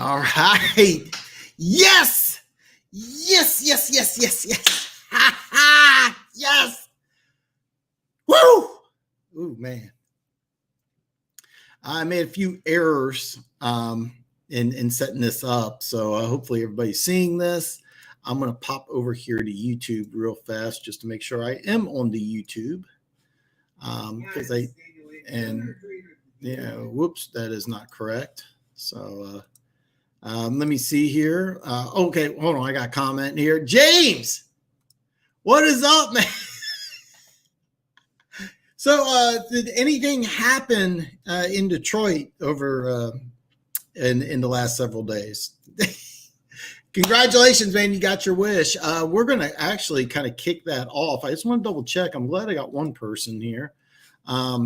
All right. Yes. Yes, yes, yes, yes, yes. Yes. Woo. Ooh, man. I made a few errors in setting this up. So hopefully everybody's seeing this. I'm going to pop over here to YouTube real fast just to make sure I am on the YouTube. Because whoops, that is not correct. So let me see here. Okay, hold on. I got a comment here. James, what is up, man? So did anything happen in Detroit over in the last several days? Congratulations, man. You got your wish. We're going to actually kind of kick that off. I just want to double check. I'm glad I got one person here. I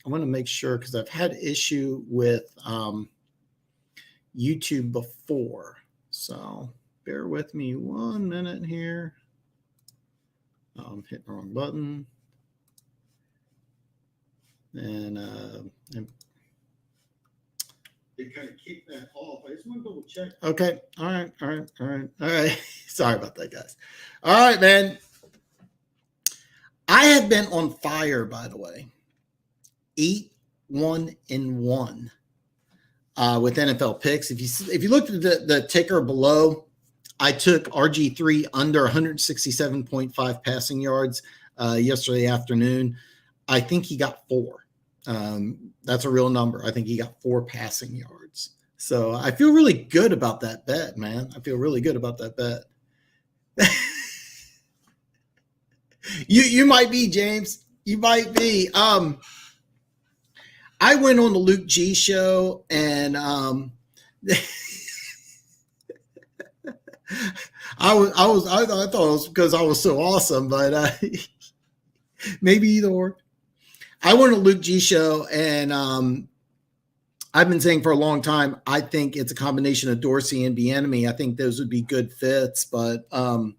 want to make sure because I've had issue with YouTube before. So bear with me 1 minute here. I'm hitting the wrong button. And they kind of kick that off. I just want to double check. Okay. All right. Sorry about that, guys. All right, man. I have been on fire, by the way. 8-1-1 with NFL picks. If you looked at the ticker below, I took RG3 under 167.5 passing yards yesterday afternoon. I think he got 4. That's a real number. I think he got 4 passing yards. So I feel really good about that bet, man. I feel really good about that bet. You might be, James. You might be. I went on the Luke G show and I thought it was because I was so awesome, but maybe either or. I went to Luke G show and I've been saying for a long time, I think it's a combination of Dorsey and Bieniemy. I think those would be good fits, but I'm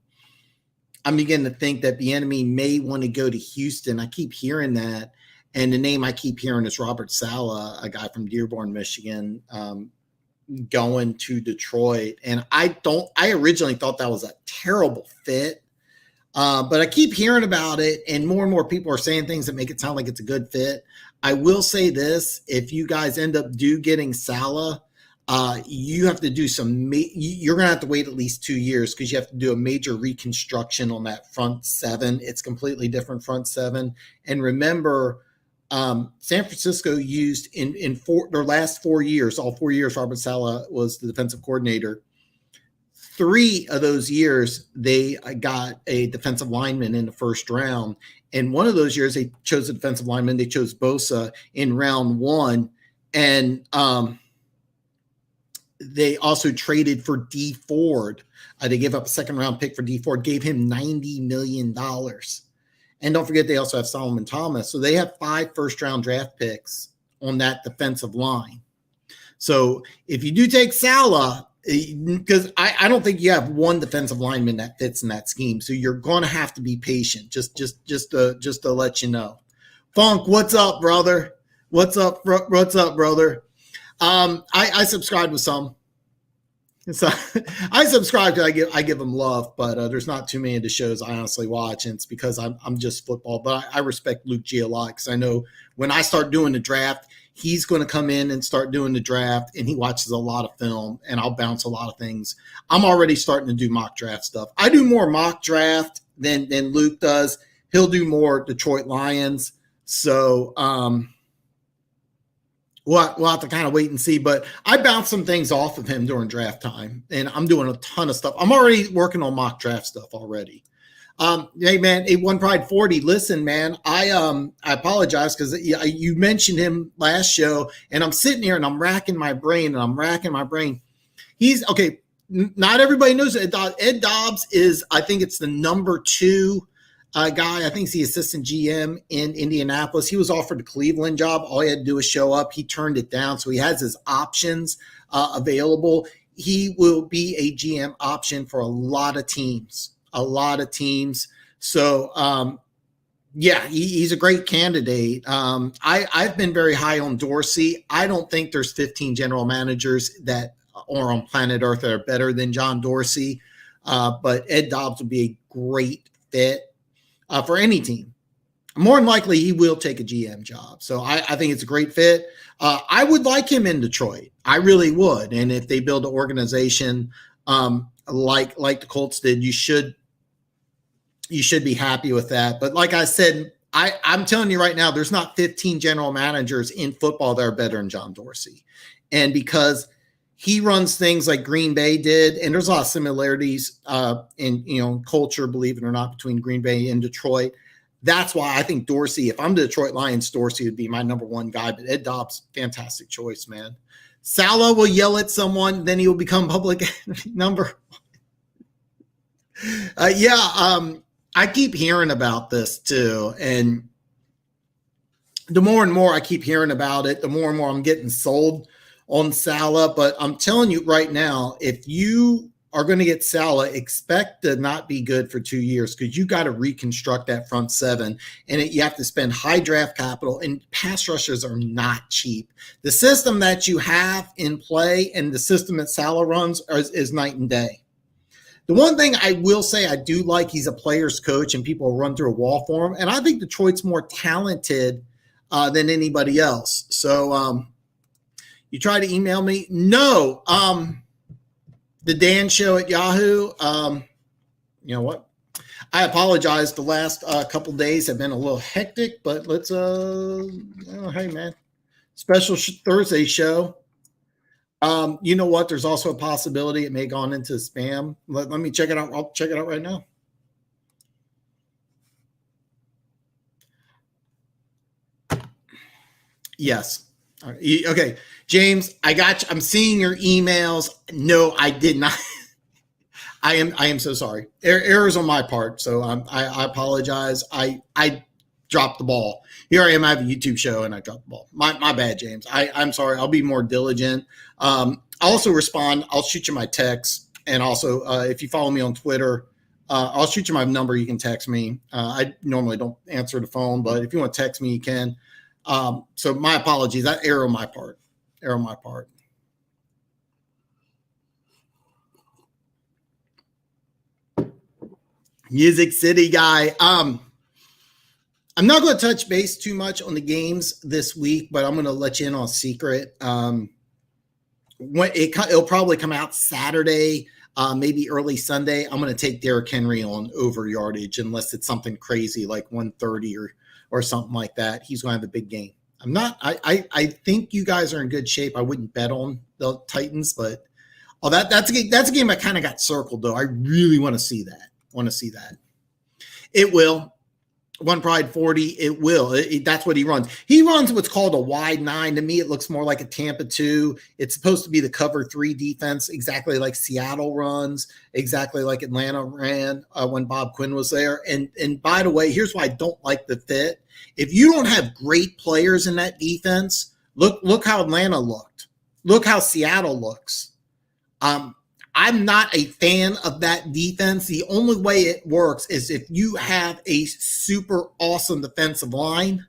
beginning to think that Bieniemy may want to go to Houston. I keep hearing that. And the name I keep hearing is Robert Saleh, a guy from Dearborn, Michigan, going to Detroit. And I originally thought that was a terrible fit. But I keep hearing about it, and more people are saying things that make it sound like it's a good fit. I will say this: if you guys end up getting Saleh, you have to do you're going to have to wait at least 2 years because you have to do a major reconstruction on that front seven. It's completely different front seven. And remember, San Francisco used in their last 4 years, all 4 years, Robert Saleh was the defensive coordinator. 3 of those years, they got a defensive lineman in the first round. And one of those years, they chose a defensive lineman. They chose Bosa in round 1. And they also traded for Dee Ford. They gave up a second-round pick for Dee Ford, gave him $90 million. And don't forget, they also have Solomon Thomas. So they have 5 first-round draft picks on that defensive line. So if you do take Saleh, because I don't think you have one defensive lineman that fits in that scheme. So you're going to have to be patient, just to let you know. Funk, what's up, brother? What's up, brother? I subscribe with some. So I subscribe because I give them love, but there's not too many of the shows I honestly watch, and it's because I'm just football. But I respect Luke G a lot because I know when I start doing the draft, he's going to come in and start doing the draft, and he watches a lot of film, and I'll bounce a lot of things. I'm already starting to do mock draft stuff. I do more mock draft than Luke does. He'll do more Detroit Lions. So we'll have to kind of wait and see. But I bounced some things off of him during draft time, and I'm doing a ton of stuff. I'm already working on mock draft stuff already. Hey man, A1 Pride 40. Listen, man, I apologize because you mentioned him last show, and I'm sitting here and I'm racking my brain. He's okay. Not everybody knows Ed Dobbs is. I think it's the number 2 guy. I think he's the assistant GM in Indianapolis. He was offered the Cleveland job. All he had to do was show up. He turned it down, so he has his options available. He will be a GM option for a lot of teams. So, he's a great candidate. I've been very high on Dorsey. I don't think there's 15 general managers that or on planet Earth that are better than John Dorsey. But Ed Dobbs would be a great fit for any team. More than likely, he will take a GM job. So I think it's a great fit. I would like him in Detroit. I really would. And if they build an organization like the Colts did, you should be happy with that. But like I said, I'm telling you right now, there's not 15 general managers in football that are better than John Dorsey. And because he runs things like Green Bay did, and there's a lot of similarities in culture, believe it or not, between Green Bay and Detroit. That's why I think Dorsey, if I'm the Detroit Lions, Dorsey would be my number one guy. But Ed Dobbs, fantastic choice, man. Saleh will yell at someone, then he will become public number one. I keep hearing about this too. And the more and more I keep hearing about it, the more and more I'm getting sold on Saleh. But I'm telling you right now, if you are going to get Saleh, expect to not be good for 2 years, because you got to reconstruct that front seven, and you have to spend high draft capital, and pass rushers are not cheap. The system that you have in play and the system that Saleh runs is night and day. The one thing I will say I do like, he's a player's coach, and people run through a wall for him, and I think Detroit's more talented than anybody else. So you try to email me? No. The Dan Show at Yahoo. You know what? I apologize. The last couple days have been a little hectic, but let's. Hey man, special Thursday show. You know what? There's also a possibility it may have gone into spam. Let me check it out. I'll check it out right now. Yes. Okay, James, I got you. I'm seeing your emails. No, I did not. I am so sorry. Errors on my part. So I apologize. I dropped the ball. Here I am. I have a YouTube show and I dropped the ball. My bad, James. I'm sorry. I'll be more diligent. I'll also respond. I'll shoot you my text. And also, if you follow me on Twitter, I'll shoot you my number. You can text me. I normally don't answer the phone, but if you want to text me, you can. So my apologies. That error on my part. Music City guy. I'm not going to touch base too much on the games this week, but I'm going to let you in on a secret. It'll probably come out Saturday, maybe early Sunday. I'm going to take Derrick Henry on over yardage, unless it's something crazy like 130 or something like that. He's going to have a big game. I think you guys are in good shape. I wouldn't bet on the Titans, but that's a game I kind of got circled though. I really want to see that. It will. One Pride 40, it will. That's what he runs. He runs what's called a wide 9. To me, it looks more like a Tampa 2. It's supposed to be the cover 3 defense, exactly like Seattle runs, exactly like Atlanta ran when Bob Quinn was there. And by the way, here's why I don't like the fit. If you don't have great players in that defense, look how Atlanta looked. Look how Seattle looks. I'm not a fan of that defense. The only way it works is if you have a super awesome defensive line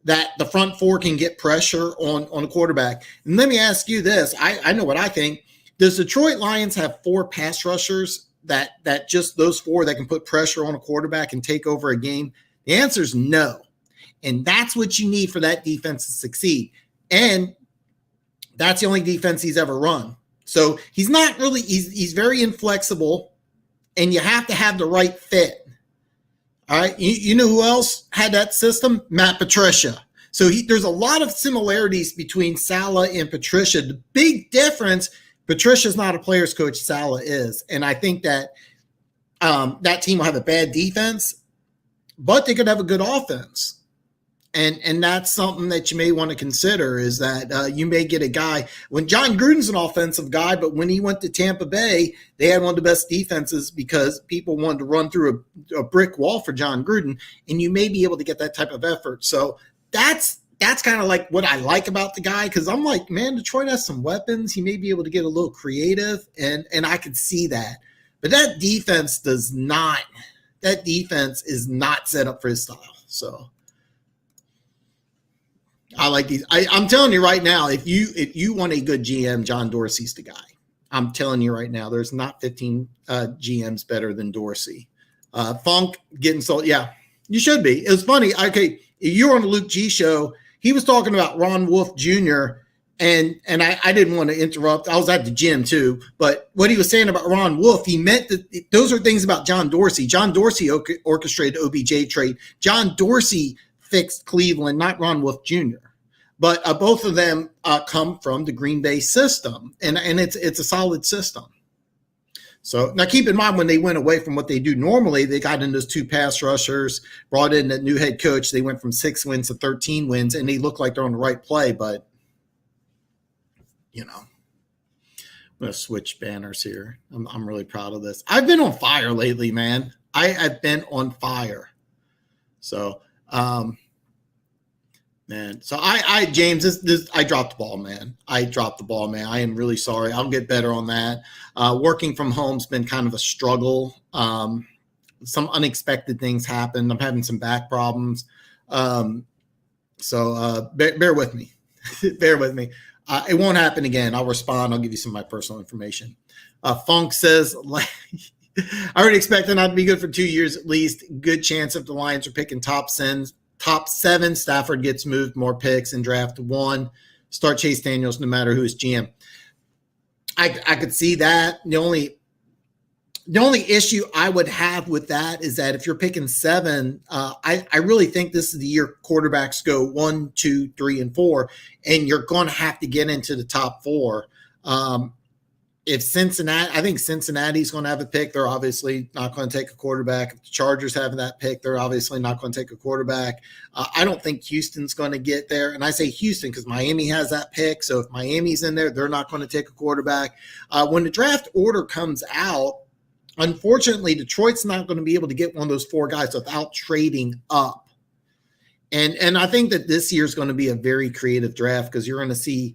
that the front four can get pressure on a quarterback. And let me ask you this. I know what I think. Does Detroit Lions have 4 pass rushers that just those 4 that can put pressure on a quarterback and take over a game? The answer is no. And that's what you need for that defense to succeed. And that's the only defense he's ever run. So he's not really, he's very inflexible, and you have to have the right fit. All right. You know who else had that system? Matt Patricia. So there's a lot of similarities between Saleh and Patricia. The big difference, Patricia's not a player's coach, Saleh is. And I think that that team will have a bad defense, but they could have a good offense. And that's something that you may want to consider, is that you may get a guy when John Gruden's an offensive guy, but when he went to Tampa Bay, they had one of the best defenses because people wanted to run through a brick wall for John Gruden, and you may be able to get that type of effort. So that's kind of like what I like about the guy, because I'm like, man, Detroit has some weapons. He may be able to get a little creative, and I could see that. But that defense is not set up for his style. So I like these. I'm telling you right now, if you want a good GM, John Dorsey's the guy. I'm telling you right now, there's not 15 GMs better than Dorsey. Funk getting sold. Yeah, you should be. It was funny. Okay, you're on the Luke G show. He was talking about Ron Wolf Jr. And I didn't want to interrupt. I was at the gym too. But what he was saying about Ron Wolf, he meant that those are things about John Dorsey. John Dorsey orchestrated OBJ trade. John Dorsey fixed Cleveland, not Ron Wolf Jr. But both of them come from the Green Bay system, and it's a solid system. So now keep in mind, when they went away from what they do normally, they got in those 2 pass rushers, brought in a new head coach. They went from 6 wins to 13 wins, and they look like they're on the right play. But, I'm going to switch banners here. I'm really proud of this. I've been on fire lately, man. I've been on fire. So, man. So James, I dropped the ball, man. I I am really sorry. I'll get better on that. Working from home's been kind of a struggle. Some unexpected things happened. I'm having some back problems. So bear with me. Bear with me. It won't happen again. I'll respond. I'll give you some of my personal information. Funk says, I already expect them not to be good for 2 years at least. Good chance if the Lions are picking top 7, Stafford gets moved, more picks in draft 1. Start Chase Daniels no matter who is GM. I could see that. The only issue I would have with that is that if you're picking 7, I really think this is the year quarterbacks go 1, 2, 3, and 4, and you're going to have to get into the top 4. If Cincinnati, I think Cincinnati's going to have a pick. They're obviously not going to take a quarterback. If the Chargers have that pick, they're obviously not going to take a quarterback. I don't think Houston's going to get there. And I say Houston because Miami has that pick. So if Miami's in there, they're not going to take a quarterback. When the draft order comes out, unfortunately, Detroit's not going to be able to get one of those 4 guys without trading up. And I think that this year is going to be a very creative draft because you're going to see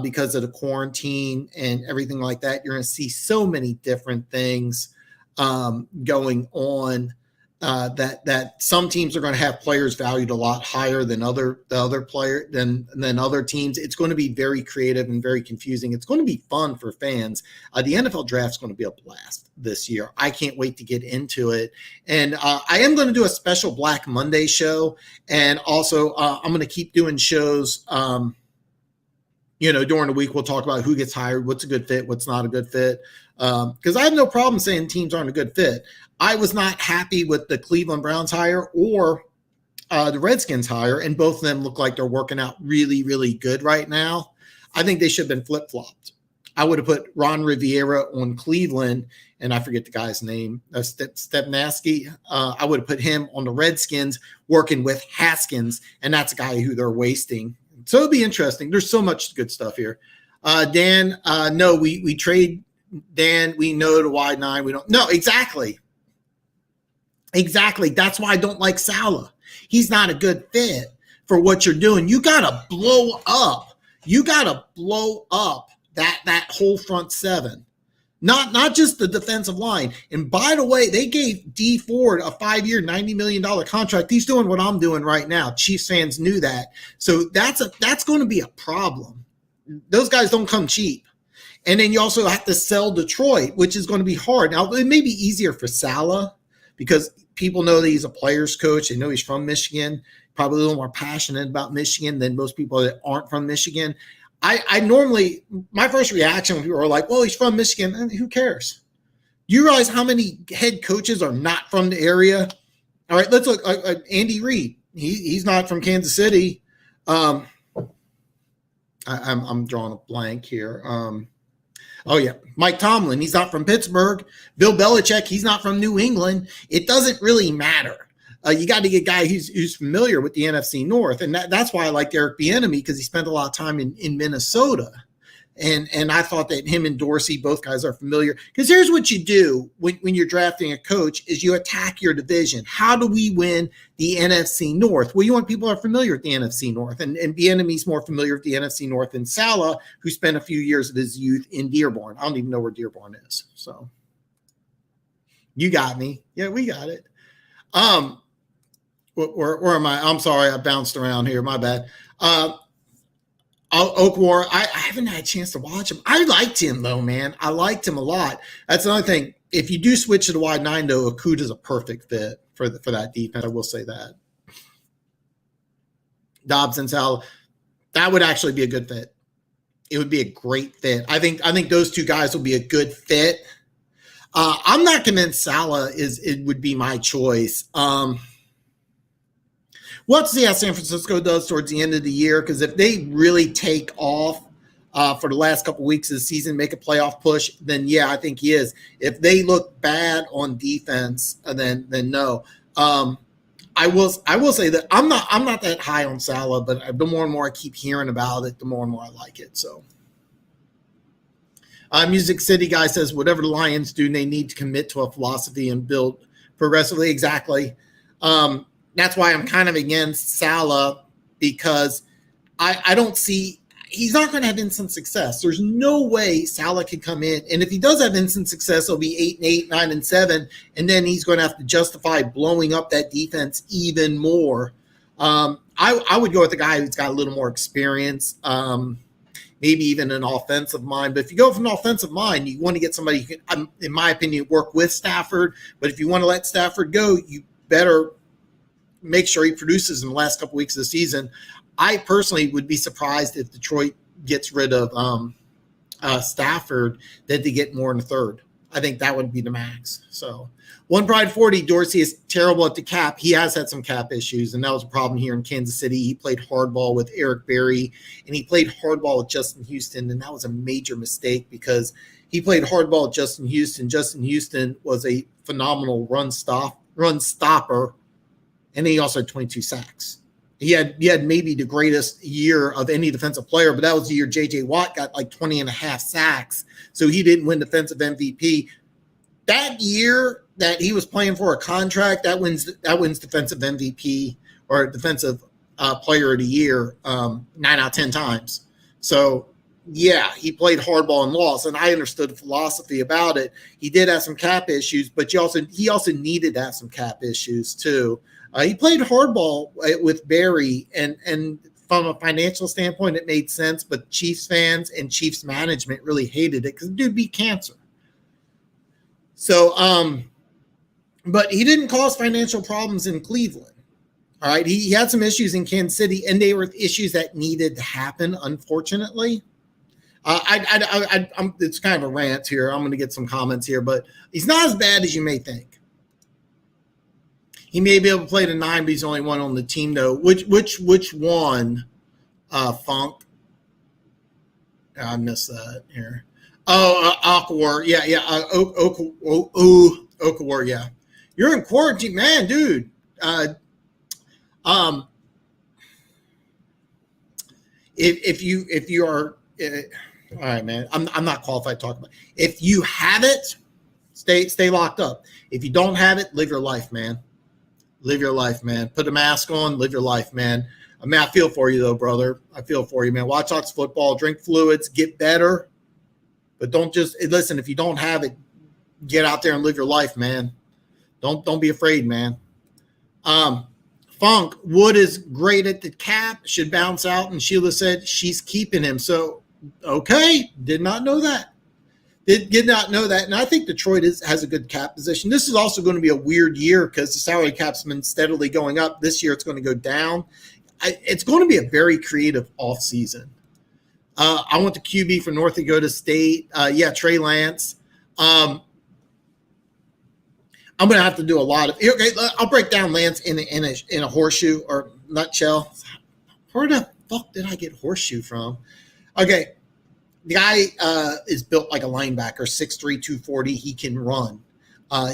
because of the quarantine and everything like that, you're going to see so many different things going on that some teams are going to have players valued a lot higher than other teams. It's going to be very creative and very confusing. It's going to be fun for fans. The NFL draft is going to be a blast this year. I can't wait to get into it. And I am going to do a special Black Monday show. And also I'm going to keep doing shows during the week. We'll talk about who gets hired, what's a good fit, what's not a good fit. Because I have no problem saying teams aren't a good fit. I was not happy with the Cleveland Browns hire or the Redskins hire, and both of them look like they're working out really, really good right now. I think they should have been flip-flopped. I would have put Ron Rivera on Cleveland, and I forget the guy's name, Stepnaski. I would have put him on the Redskins working with Haskins, and that's a guy who they're wasting. So it'll be interesting. There's so much good stuff here. Dan, no, we trade Dan. We know the wide 9. We don't. No, exactly. Exactly. That's why I don't like Saleh. He's not a good fit for what you're doing. You got to blow up. That whole front 7. Not just the defensive line. And by the way, they gave D Ford a 5-year, $90 million contract. He's doing what I'm doing right now. Chiefs fans knew that. So that's going to be a problem. Those guys don't come cheap. And then you also have to sell Detroit, which is going to be hard. Now, it may be easier for Saleh because people know that he's a player's coach. They know he's from Michigan, probably a little more passionate about Michigan than most people that aren't from Michigan. I normally, my first reaction when people are like, well, he's from Michigan, and who cares? Do you realize how many head coaches are not from the area? All right, let's look. Andy Reid, he's not from Kansas City. I'm drawing a blank here. Oh, yeah, Mike Tomlin, he's not from Pittsburgh. Bill Belichick, he's not from New England. It doesn't really matter. You got to get a guy who's familiar with the NFC North. And that's why I like Eric Bieniemy, because he spent a lot of time in Minnesota. And I thought that him and Dorsey, both guys are familiar. Because here's what you do when you're drafting a coach is you attack your division. How do we win the NFC North? Well, you want people who are familiar with the NFC North. And Bieniemy's more familiar with the NFC North than Saleh, who spent a few years of his youth in Dearborn. I don't even know where Dearborn is. So you got me. Yeah, we got it. Where am I? I'm sorry, I bounced around here. My bad. Okwar, I haven't had a chance to watch him. I liked him though, man. I liked him a lot. That's another thing. If you do switch to the wide nine, though, Okudah's a perfect fit for that defense. I will say that. Dobbs and Sal, that would actually be a good fit. It would be a great fit. I think those two guys will be a good fit. I'm not convinced Salah would be my choice. We'll see how San Francisco does towards the end of the year, because if they really take off for the last couple of weeks of the season, make a playoff push, then yeah, I think he is. If they look bad on defense, then no. I will say that I'm not that high on Salah, but the more and more I keep hearing about it, the more and more I like it. So, Music City guy says whatever the Lions do, they need to commit to a philosophy and build progressively. Exactly. That's why I'm kind of against Salah, because I don't see he's not going to have instant success. There's no way Salah can come in, and if he does have instant success, it'll be 8-8, 9-7, and then he's going to have to justify blowing up that defense even more. I would go with a guy who's got a little more experience, maybe even an offensive mind. But if you go from an offensive mind, you want to get somebody who can, in my opinion, work with Stafford. But if you want to let Stafford go, you better make sure he produces in the last couple weeks of the season. I personally would be surprised if Detroit gets rid of Stafford, that they get more in the third. I think that would be the max. So, One Pride 40, Dorsey is terrible at the cap. He has had some cap issues, and that was a problem here in Kansas City. He played hardball with Eric Berry, and he played hardball with Justin Houston, and that was a major mistake because he played hardball with Justin Houston. Justin Houston was a phenomenal run stopper, and he also had 22 sacks. He had maybe the greatest year of any defensive player, but that was the year J.J. Watt got like 20 and a half sacks, so he didn't win defensive MVP. That year that he was playing for a contract, that wins defensive MVP or defensive player of the year 9 out of 10 times. So, yeah, he played hardball and lost, and I understood the philosophy about it. He did have some cap issues, but he also needed to have some cap issues too. He played hardball with Barry, and from a financial standpoint, it made sense. But Chiefs fans and Chiefs management really hated it because the dude beat cancer. So, but he didn't cause financial problems in Cleveland. All right, he had some issues in Kansas City, and they were issues that needed to happen. Unfortunately, it's kind of a rant here. I'm going to get some comments here, but he's not as bad as you may think. He may be able to play the 9, but he's only one on the team, though. Which one, Funk? I missed that here. Oh, Okwar. Yeah. Okwar, yeah. You're in quarantine, man, dude. If you are, all right, man. I'm not qualified to talk about it. If you have it, stay locked up. If you don't have it, live your life, man. Live your life, man. Put a mask on. Live your life, man. I mean, I feel for you, though, brother. I feel for you, man. Watch lots of football. Drink fluids. Get better. But don't just – listen, if you don't have it, get out there and live your life, man. Don't be afraid, man. Funk, Wood is great at the cap. Should bounce out. And Sheila said she's keeping him. So, okay. Did not know that. Did not know that. And I think Detroit has a good cap position. This is also going to be a weird year because the salary cap's been steadily going up. This year it's going to go down. It's going to be a very creative offseason. I want the QB for North Dakota State. Trey Lance. I'm going to have to do a lot of – okay, I'll break down Lance in a horseshoe or nutshell. Where the fuck did I get horseshoe from? Okay. The guy is built like a linebacker, 6'3", 240. He can run.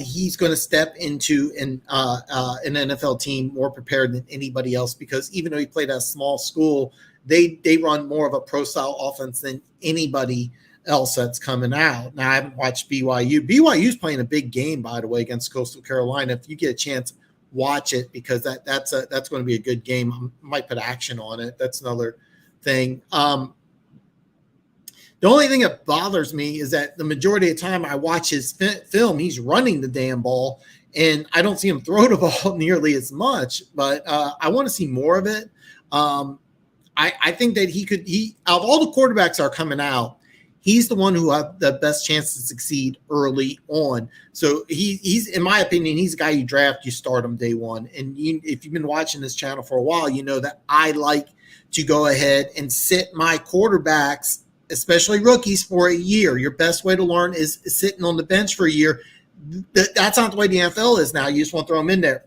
He's going to step into an NFL team more prepared than anybody else because even though he played at a small school, they run more of a pro-style offense than anybody else that's coming out. Now, I haven't watched BYU. BYU's playing a big game, by the way, against Coastal Carolina. If you get a chance, watch it because that's going to be a good game. I might put action on it. That's another thing. The only thing that bothers me is that the majority of the time I watch his film, he's running the damn ball, and I don't see him throw the ball nearly as much, but I want to see more of it. I think that out of all the quarterbacks that are coming out, he's the one who have the best chance to succeed early on. So he's, in my opinion, he's a guy you draft, you start him day one. And if you've been watching this channel for a while, you know that I like to go ahead and sit my quarterbacks, especially rookies, for a year. Your best way to learn is sitting on the bench for a year. That's not the way the NFL is now. You just want to throw them in there.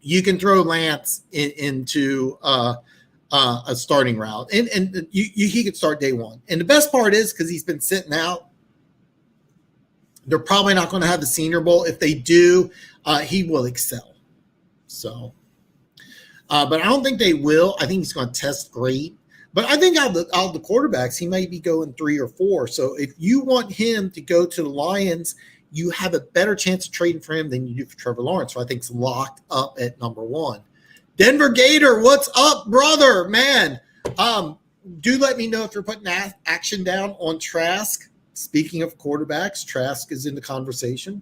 You can throw Lance into a starting route, and he could start day one. And the best part is, because he's been sitting out, they're probably not going to have the Senior Bowl. If they do, he will excel. So, but I don't think they will. I think he's going to test great. But I think out of the quarterbacks, he might be going 3 or 4. So if you want him to go to the Lions, you have a better chance of trading for him than you do for Trevor Lawrence. So I think it's locked up at number 1. Denver Gator, what's up, brother? Man, do let me know if you're putting action down on Trask. Speaking of quarterbacks, Trask is in the conversation.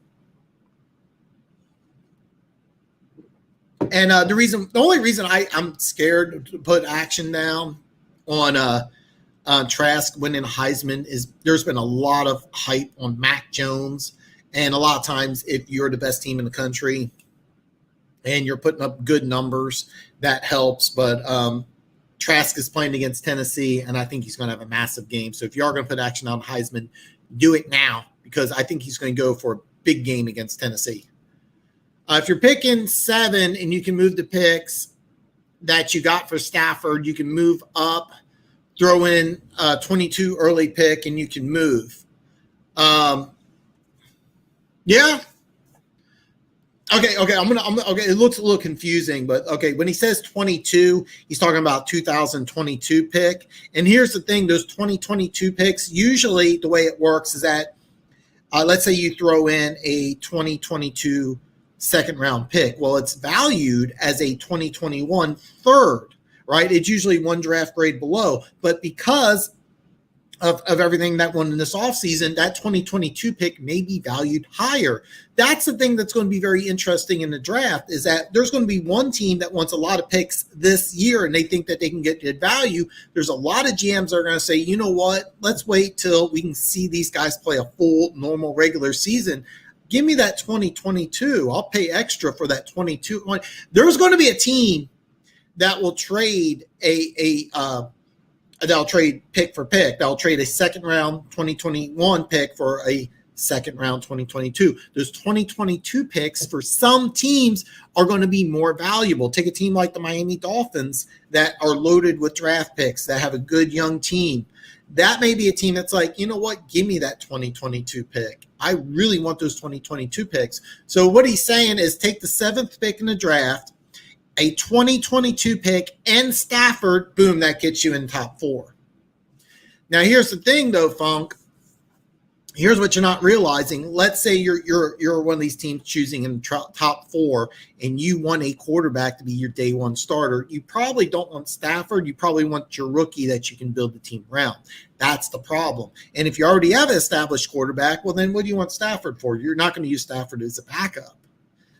And the only reason I'm scared to put action down on Trask winning Heisman is there's been a lot of hype on Mac Jones. And a lot of times, if you're the best team in the country and you're putting up good numbers, that helps. But Trask is playing against Tennessee, and I think he's going to have a massive game. So if you are going to put action on Heisman, do it now, because I think he's going to go for a big game against Tennessee. If you're picking 7 and you can move the picks that you got for Stafford, you can move up, throw in 22 early pick, and you can move. Yeah. Okay. Okay. It looks a little confusing, but okay. When he says 22, he's talking about 2022 pick. And here's the thing: those 2022 picks, usually the way it works is that, let's say you throw in a 2022 second round pick. Well, it's valued as a 2021 third, right? It's usually one draft grade below, but because of everything that won in this offseason, that 2022 pick may be valued higher. That's the thing that's going to be very interesting in the draft, is that there's going to be one team that wants a lot of picks this year and they think that they can get good value. There's a lot of GMs that are going to say, you know what, let's wait till we can see these guys play a full normal regular season. Give me that 2022. I'll pay extra for that 22. There's going to be a team that will trade they'll trade pick for pick. They'll trade a second round 2021 pick for a second round 2022. Those 2022 picks for some teams are going to be more valuable. Take a team like the Miami Dolphins that are loaded with draft picks, that have a good young team. That may be a team that's like, you know what, give me that 2022 pick. I really want those 2022 picks. So what he's saying is take the 7th pick in the draft, a 2022 pick, and Stafford, boom, that gets you in top 4. Now, here's the thing, though, Funk. Here's what you're not realizing. Let's say you're one of these teams choosing in top 4, and you want a quarterback to be your day one starter. You probably don't want Stafford. You probably want your rookie that you can build the team around. That's the problem. And if you already have an established quarterback, well, then what do you want Stafford for? You're not going to use Stafford as a backup.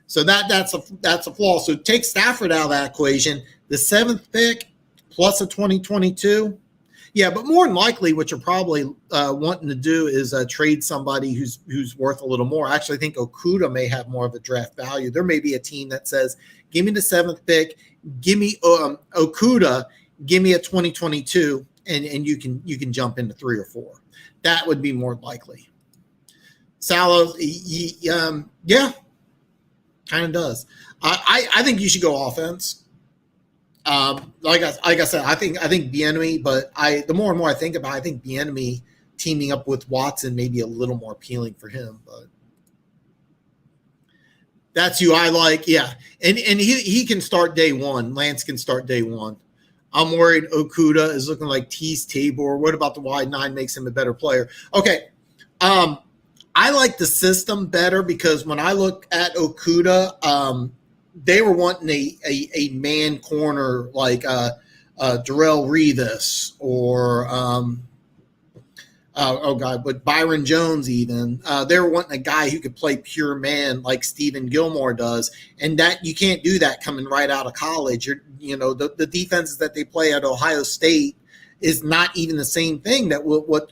So that's a flaw. So take Stafford out of that equation. The 7th pick plus a 2022. Yeah, but more than likely, what you're probably wanting to do is trade somebody who's worth a little more. I actually think Okudah may have more of a draft value. There may be a team that says, give me the 7th pick, give me Okudah, give me a 2022, and you can jump into 3 or 4. That would be more likely. Salah, yeah. Kind of does. I think you should go offense. Like I said, I think Bieniemy, but the more and more I think about it, I think Bieniemy teaming up with Watson may be a little more appealing for him. But that's who I like. Yeah, and he can start day one. Lance can start day one. I'm worried Okudah is looking like Tease Tabor. What about the wide 9 makes him a better player? Okay. I like the system better because when I look at Okudah, they were wanting a man corner like Darrelle Revis or oh God, but Byron Jones even. They were wanting a guy who could play pure man like Stephen Gilmore does, and that you can't do that coming right out of college. The defenses that they play at Ohio State is not even the same thing that what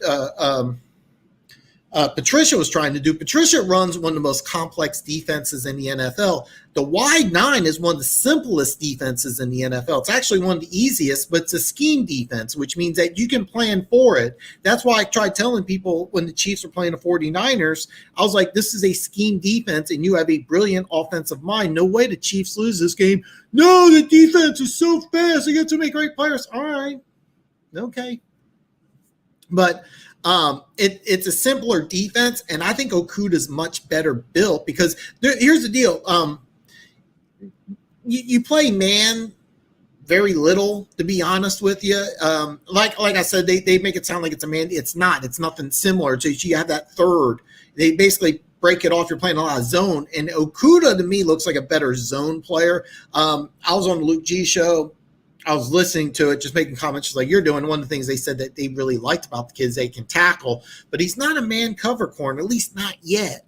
Patricia was trying to do. Patricia runs one of the most complex defenses in the NFL. The wide nine is one of the simplest defenses in the NFL. It's actually one of the easiest, but it's a scheme defense, which means that you can plan for it. That's why I tried telling people when the Chiefs were playing the 49ers, I was like, this is a scheme defense, and you have a brilliant offensive mind. No way the Chiefs lose this game. No, the defense is so fast. They got so many great players. All right. Okay. But it's a simpler defense, and I think Okuda's much better built because here's the deal. You play man very little, to be honest with you. Like I said, they make it sound like it's a man. It's not. It's nothing similar. So you have that third. They basically break it off. You're playing a lot of zone, and Okuda to me looks like a better zone player. I was on the Luke G show. I was listening to it, just making comments just like you're doing. One of the things they said that they really liked about the kids, they can tackle, but he's not a man cover corner, at least not yet.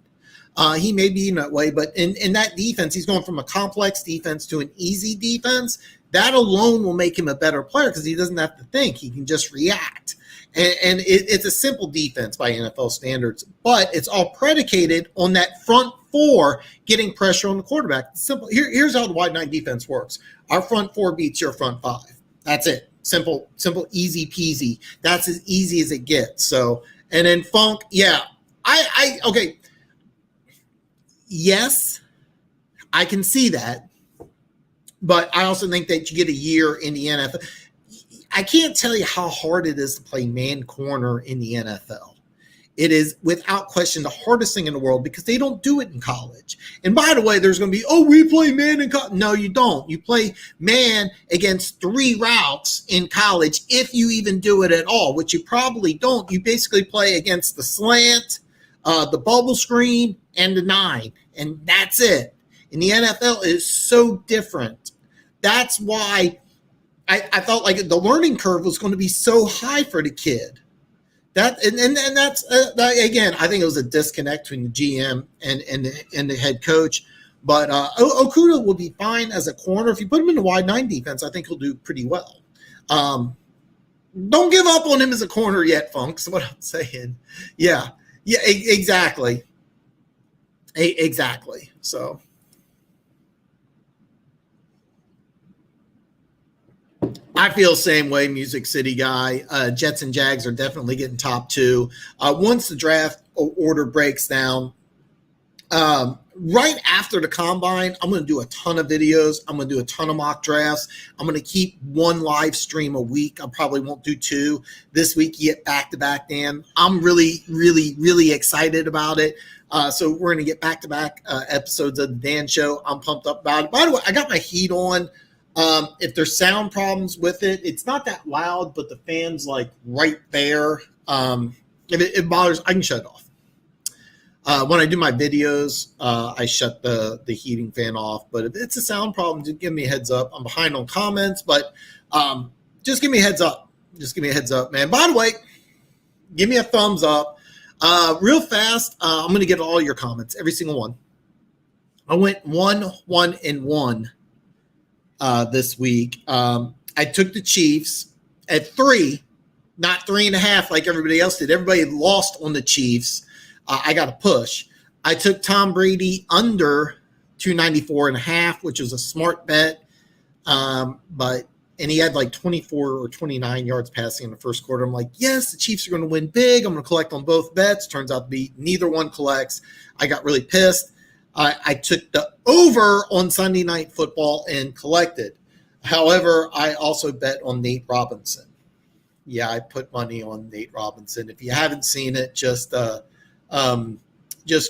He may be in that way, but in that defense, he's going from a complex defense to an easy defense. That alone will make him a better player because he doesn't have to think. He can just react. And it's a simple defense by NFL standards, but it's all predicated on that front four getting pressure on the quarterback. It's simple. Here's how the wide nine defense works. Our front four beats your front five. That's it. Simple, easy peasy. That's as easy as it gets. So, and then Funk, yeah. Okay. Yes, I can see that. But I also think that you get a year in the NFL. I can't tell you how hard it is to play man corner in the NFL. It is without question the hardest thing in the world because they don't do it in college. And by the way, there's going to be, we play man in college. No, you don't. You play man against 3 routes in college if you even do it at all, which you probably don't. You basically play against the slant, the bubble screen, and the 9, and that's it. And the NFL is so different. That's why I felt like the learning curve was going to be so high for the kid. That's again, I think it was a disconnect between the GM and the head coach. But Okuda will be fine as a corner. If you put him in the wide 9 defense, I think he'll do pretty well. Don't give up on him as a corner yet, Funk, is what I'm saying. Yeah, exactly. Exactly. So. I feel the same way, Music City guy. Jets and Jags are definitely getting top 2. Once the draft order breaks down, right after the combine, I'm going to do a ton of videos. I'm going to do a ton of mock drafts. I'm going to keep 1 live stream a week. I probably won't do 2. This week, you get back-to-back, Dan. I'm really, really, really excited about it. So we're going to get back-to-back episodes of the Dan Show. I'm pumped up about it. By the way, I got my heat on. If there's sound problems with it, it's not that loud, but the fan's like right there. If it bothers, I can shut it off. When I do my videos, I shut the heating fan off. But if it's a sound problem, just give me a heads up. I'm behind on comments, but just give me a heads up. Just give me a heads up, man. By the way, give me a thumbs up. Real fast, I'm going to get all your comments, every single one. I went 1-1-1. This week. I took the Chiefs at 3, not 3.5 like everybody else did. Everybody lost on the Chiefs. I got a push. I took Tom Brady under 294.5, which was a smart bet. And he had like 24 or 29 yards passing in the first quarter. I'm like, yes, the Chiefs are going to win big. I'm going to collect on both bets. Turns out to be neither one collects. I got really pissed. I took the over on Sunday Night Football and collected. However, I also bet on Nate Robinson. Yeah, I put money on Nate Robinson. If you haven't seen it, just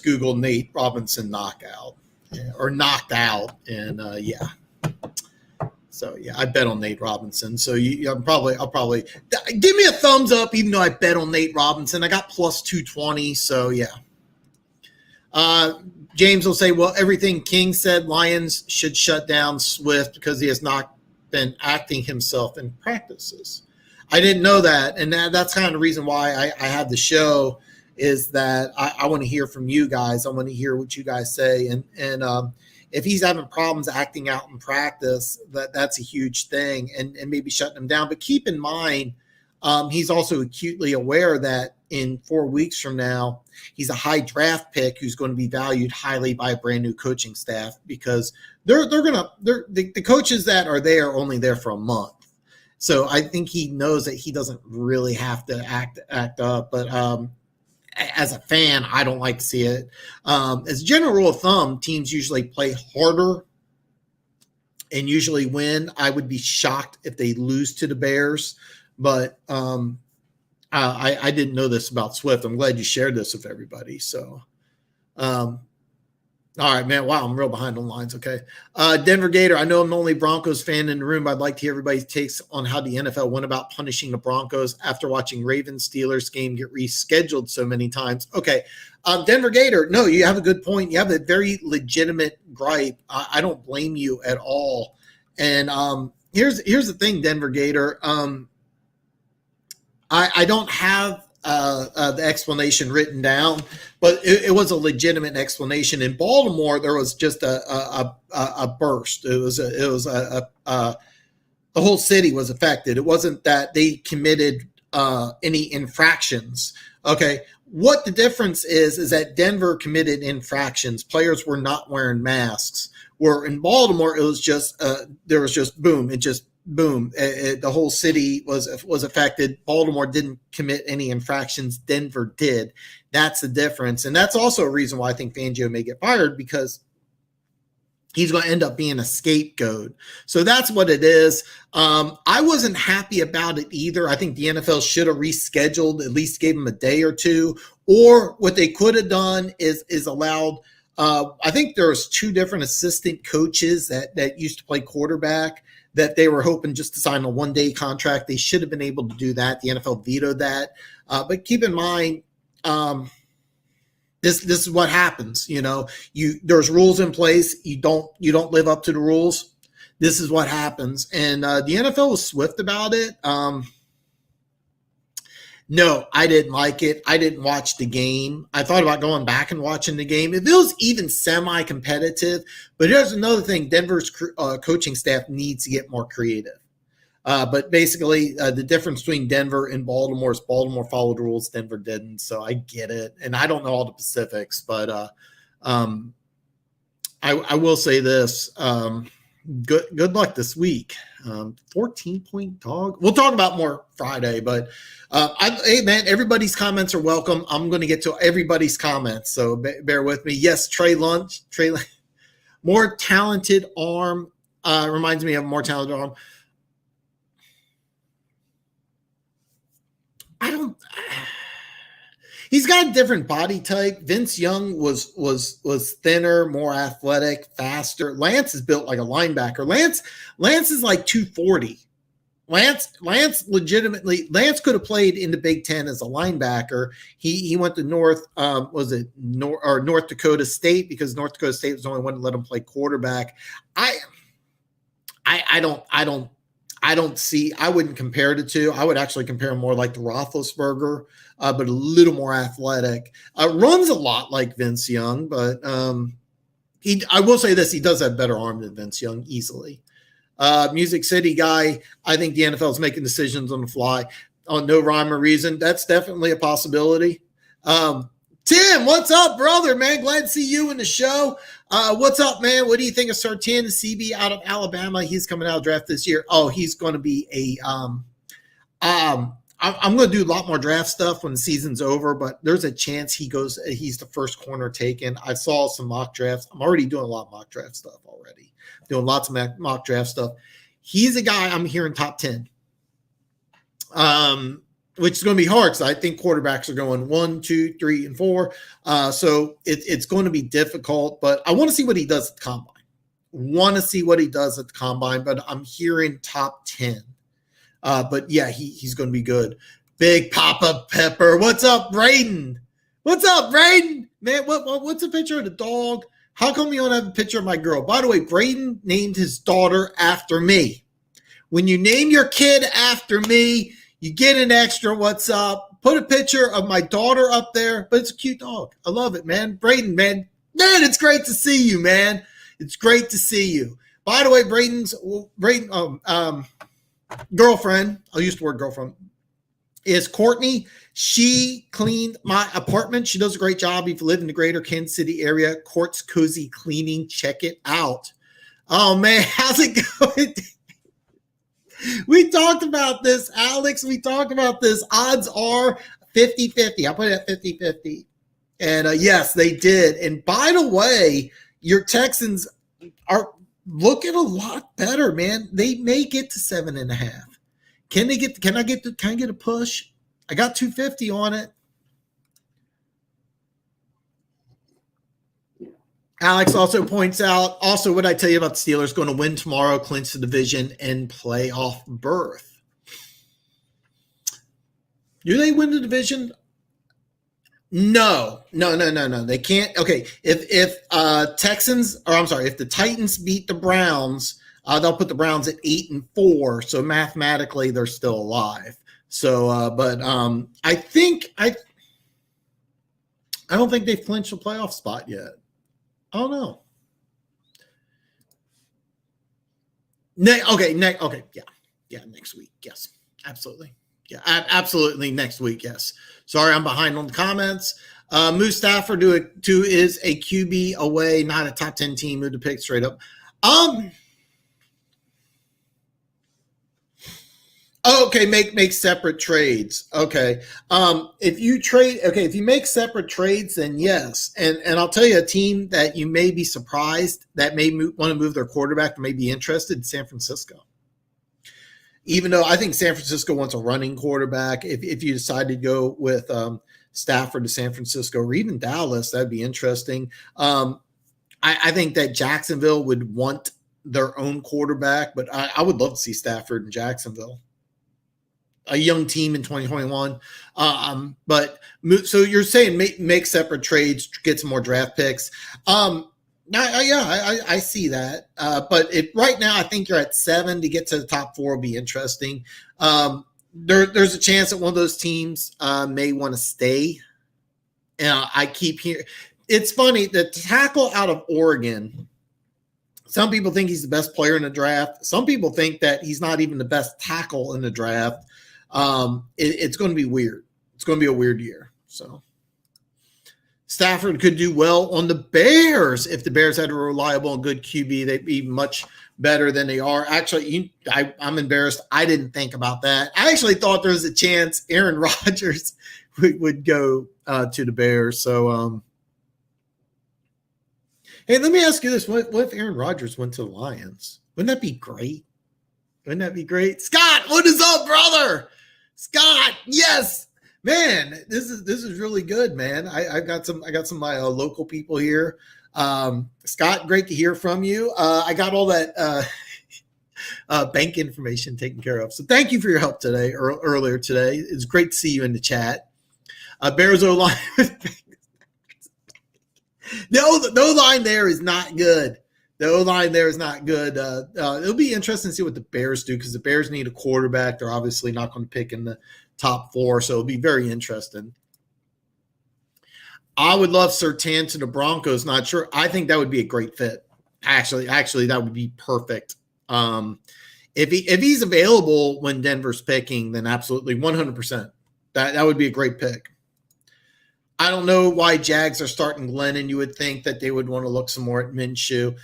Google Nate Robinson knockout or knocked out, and yeah. So yeah, I bet on Nate Robinson. So I'll probably give me a thumbs up, even though I bet on Nate Robinson. I got plus 220. So yeah. James will say, well, everything King said, Lions should shut down Swift because he has not been acting himself in practices. I didn't know that, and that's kind of the reason why I have the show. Is that I want to hear from you guys. I want to hear what you guys say, and if he's having problems acting out in practice, that's a huge thing, and maybe shutting him down. But keep in mind, he's also acutely aware that in 4 weeks from now, he's a high draft pick who's going to be valued highly by a brand new coaching staff, because the coaches that are there are only there for a month. So I think he knows that he doesn't really have to act up. But as a fan, I don't like to see it. As a general rule of thumb, teams usually play harder and usually win. I would be shocked if they lose to the Bears, but I didn't know this about Swift. I'm glad you shared this with everybody. So, all right, man. Wow, I'm real behind on lines. Okay. Denver Gator, I know I'm the only Broncos fan in the room, but I'd like to hear everybody's takes on how the NFL went about punishing the Broncos after watching Ravens-Steelers game get rescheduled so many times. Okay. Denver Gator, no, you have a good point. You have a very legitimate gripe. I don't blame you at all. And here's the thing, Denver Gator. I don't have the explanation written down, but it was a legitimate explanation. In Baltimore, there was just a burst. The whole city was affected. It wasn't that they committed any infractions. Okay. What the difference is that Denver committed infractions. Players were not wearing masks. Where in Baltimore, it was just there was just boom. It just boom. The whole city was affected. Baltimore didn't commit any infractions. Denver did. That's the difference, and that's also a reason why I think Fangio may get fired, because he's going to end up being a scapegoat. So that's what it is. I wasn't happy about it either. I think the NFL should have rescheduled, at least gave him a day or two. Or what they could have done is allowed. I think there was 2 different assistant coaches that used to play quarterback that they were hoping just to sign a 1-day contract. They should have been able to do that. The NFL vetoed that. But keep in mind, this is what happens. There's rules in place. You don't live up to the rules. This is what happens. And the NFL was swift about it. No, I didn't like it. I didn't watch the game. I thought about going back and watching the game. If it was even semi-competitive, but here's another thing. Denver's coaching staff needs to get more creative. But basically, the difference between Denver and Baltimore is Baltimore followed rules, Denver didn't. So I get it. And I don't know all the specifics, but I will say this. Good luck this week. 14-point dog. We'll talk about more Friday, but hey, man, everybody's comments are welcome. I'm going to get to everybody's comments, so bear with me. Yes, Trey Lance, more talented arm. Reminds me of a more talented arm. He's got a different body type. Vince Young was thinner, more athletic, faster. Lance is built like a linebacker. Lance is like 240. Lance could have played in the Big Ten as a linebacker. He went to North Dakota State, because North Dakota State was the only one to let him play quarterback. I wouldn't compare the two. I would actually compare him more like the Roethlisberger, but a little more athletic. Runs a lot like Vince Young, but I will say this: he does have better arm than Vince Young easily. Music City guy, I think the NFL is making decisions on the fly on no rhyme or reason. That's definitely a possibility. Tim, what's up, brother, man? Glad to see you in the show. What's up, man? What do you think of Sartain, the CB out of Alabama? He's coming out of draft this year. Oh, he's going to be I'm going to do a lot more draft stuff when the season's over, but there's a chance he's the first corner taken. I saw some mock drafts. I'm already doing a lot of mock draft stuff already. Doing lots of mock draft stuff. He's a guy I'm hearing top 10. Which is going to be hard because I think quarterbacks are going 1, 2, 3, and 4. So it's going to be difficult, but I want to see what he does at the combine. But I'm hearing top 10. But yeah, he's going to be good. Big Papa Pepper. What's up, Braden? Man, what's a picture of the dog? How come you don't have a picture of my girl? By the way, Braden named his daughter after me. When you name your kid after me, You get an extra what's up. Put a picture of my daughter up there, but it's a cute dog. I love it, man. Braden, man, it's great to see you, man. It's great to see you. By the way, Braden's girlfriend, I'll use the word girlfriend, is Courtney. She cleaned my apartment. She does a great job. If you live in the greater Kansas City area, Quartz Cozy Cleaning, check it out. Oh, man, how's it going? We talked about this, Alex. We talked about this. Odds are 50-50. I put it at 50-50. And yes, they did. And by the way, your Texans are looking a lot better, man. They may get to 7.5. Can I get a push? I got 250 on it. Alex also points out, also what I tell you about the Steelers, going to win tomorrow, clinch the division, and playoff berth. Do they win the division? No. They can't. Okay, if the Titans beat the Browns, they'll put the Browns at 8-4. So mathematically, they're still alive. So, I don't think they've clinched a playoff spot yet. I don't know. Okay, next week. Yes, absolutely. Yeah, absolutely next week. Yes. Sorry, I'm behind on the comments. Moose Stafford is a QB away, not a top 10 team. Move to pick straight up. Okay, make separate trades. Okay. If you make separate trades, then yes. And I'll tell you a team that you may be surprised that may want to move their quarterback, may be interested, San Francisco. Even though I think San Francisco wants a running quarterback, if you decide to go with Stafford to San Francisco or even Dallas, that'd be interesting. I think that Jacksonville would want their own quarterback, but I would love to see Stafford in Jacksonville. A young team in 2021. But so you're saying make separate trades, get some more draft picks. I see that. But right now, I think you're at 7 to get to the top 4 will be interesting. There's a chance that one of those teams may want to stay. I keep hearing. It's funny, the tackle out of Oregon, some people think he's the best player in the draft. Some people think that he's not even the best tackle in the draft. It's going to be weird. It's going to be a weird year. So Stafford could do well on the Bears. If the Bears had a reliable and good QB, they'd be much better than they are. Actually, I'm embarrassed. I didn't think about that. I actually thought there was a chance Aaron Rodgers would go to the Bears. So, hey, let me ask you this. What if Aaron Rodgers went to the Lions? Wouldn't that be great? Wouldn't that be great? Scott, what is up, brother? Scott, yes, man, this is really good, man. I got some of my local people here. Scott, great to hear from you. I got all that bank information taken care of. So thank you for your help today or earlier today. It's great to see you in the chat. Bears O-line. The O-line there is not good. The O-line there is not good. It'll be interesting to see what the Bears do because the Bears need a quarterback. They're obviously not going to pick in the top 4, so it'll be very interesting. I would love Surtain to the Broncos. Not sure. I think that would be a great fit. Actually, that would be perfect. If he's available when Denver's picking, then absolutely 100%. That would be a great pick. I don't know why Jags are starting Glennon. You would think that they would want to look some more at Minshew.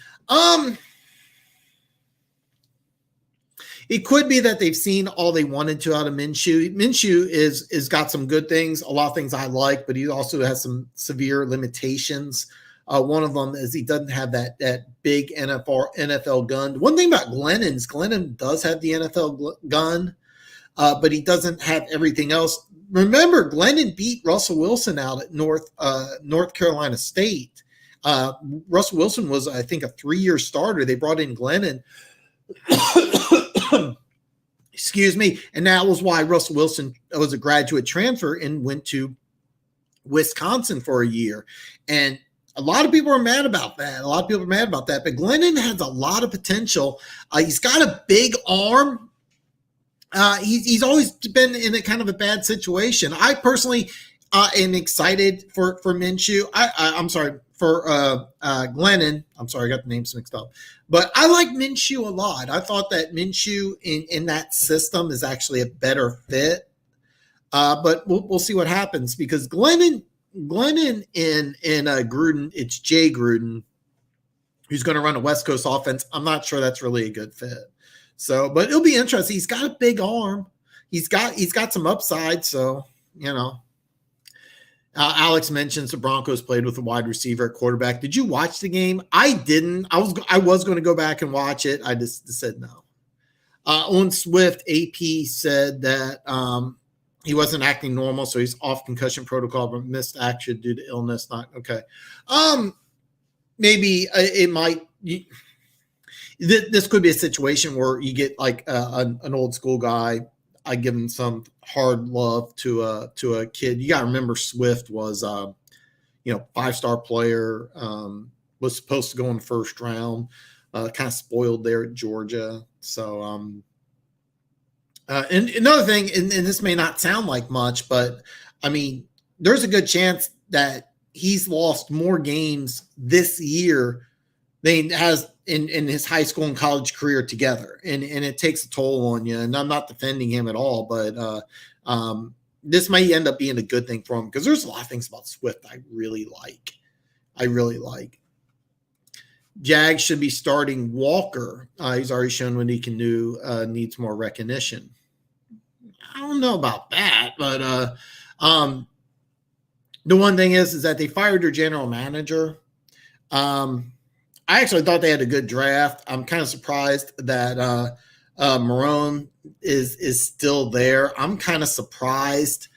It could be that they've seen all they wanted to out of Minshew. Minshew is got some good things, a lot of things I like, but he also has some severe limitations. One of them is he doesn't have that big NFL gun. One thing about Glennon is Glennon does have the NFL gun, but he doesn't have everything else. Remember, Glennon beat Russell Wilson out at North Carolina State. Russell Wilson was, I think, a 3-year starter. They brought in Glennon. Excuse me. And that was why Russell Wilson was a graduate transfer and went to Wisconsin for a year. And a lot of people are mad about that. But Glennon has a lot of potential. He's got a big arm. He's always been in a kind of a bad situation. I personally am excited for Minshew. I'm sorry for Glennon. I'm sorry, I got the names mixed up. But I like Minshew a lot. I thought that Minshew in that system is actually a better fit. But we'll see what happens because Glennon in Gruden, it's Jay Gruden who's going to run a West Coast offense. I'm not sure that's really a good fit. So, but it'll be interesting. He's got a big arm. He's got some upside. So, Alex mentions the Broncos played with a wide receiver at quarterback. Did you watch the game? I didn't. I was going to go back and watch it. I just said no. On Swift, AP said that he wasn't acting normal, so he's off concussion protocol, but missed action due to illness. Not okay. Maybe it might. This could be a situation where you get like an old school guy. I give him some hard love to a kid. You got to remember Swift was 5-star player, was supposed to go in the first round, kind of spoiled there at Georgia. So and another thing, and this may not sound like much, but I mean, there's a good chance that he's lost more games this year than he has in his high school and college career together. And it takes a toll on you. And I'm not defending him at all, but this may end up being a good thing for him because there's a lot of things about Swift I really like. Jags should be starting Walker. He's already shown what he can do, needs more recognition. I don't know about that, but the one thing is that they fired their general manager. I actually thought they had a good draft. I'm kind of surprised that Marone is still there. I'm kind of surprised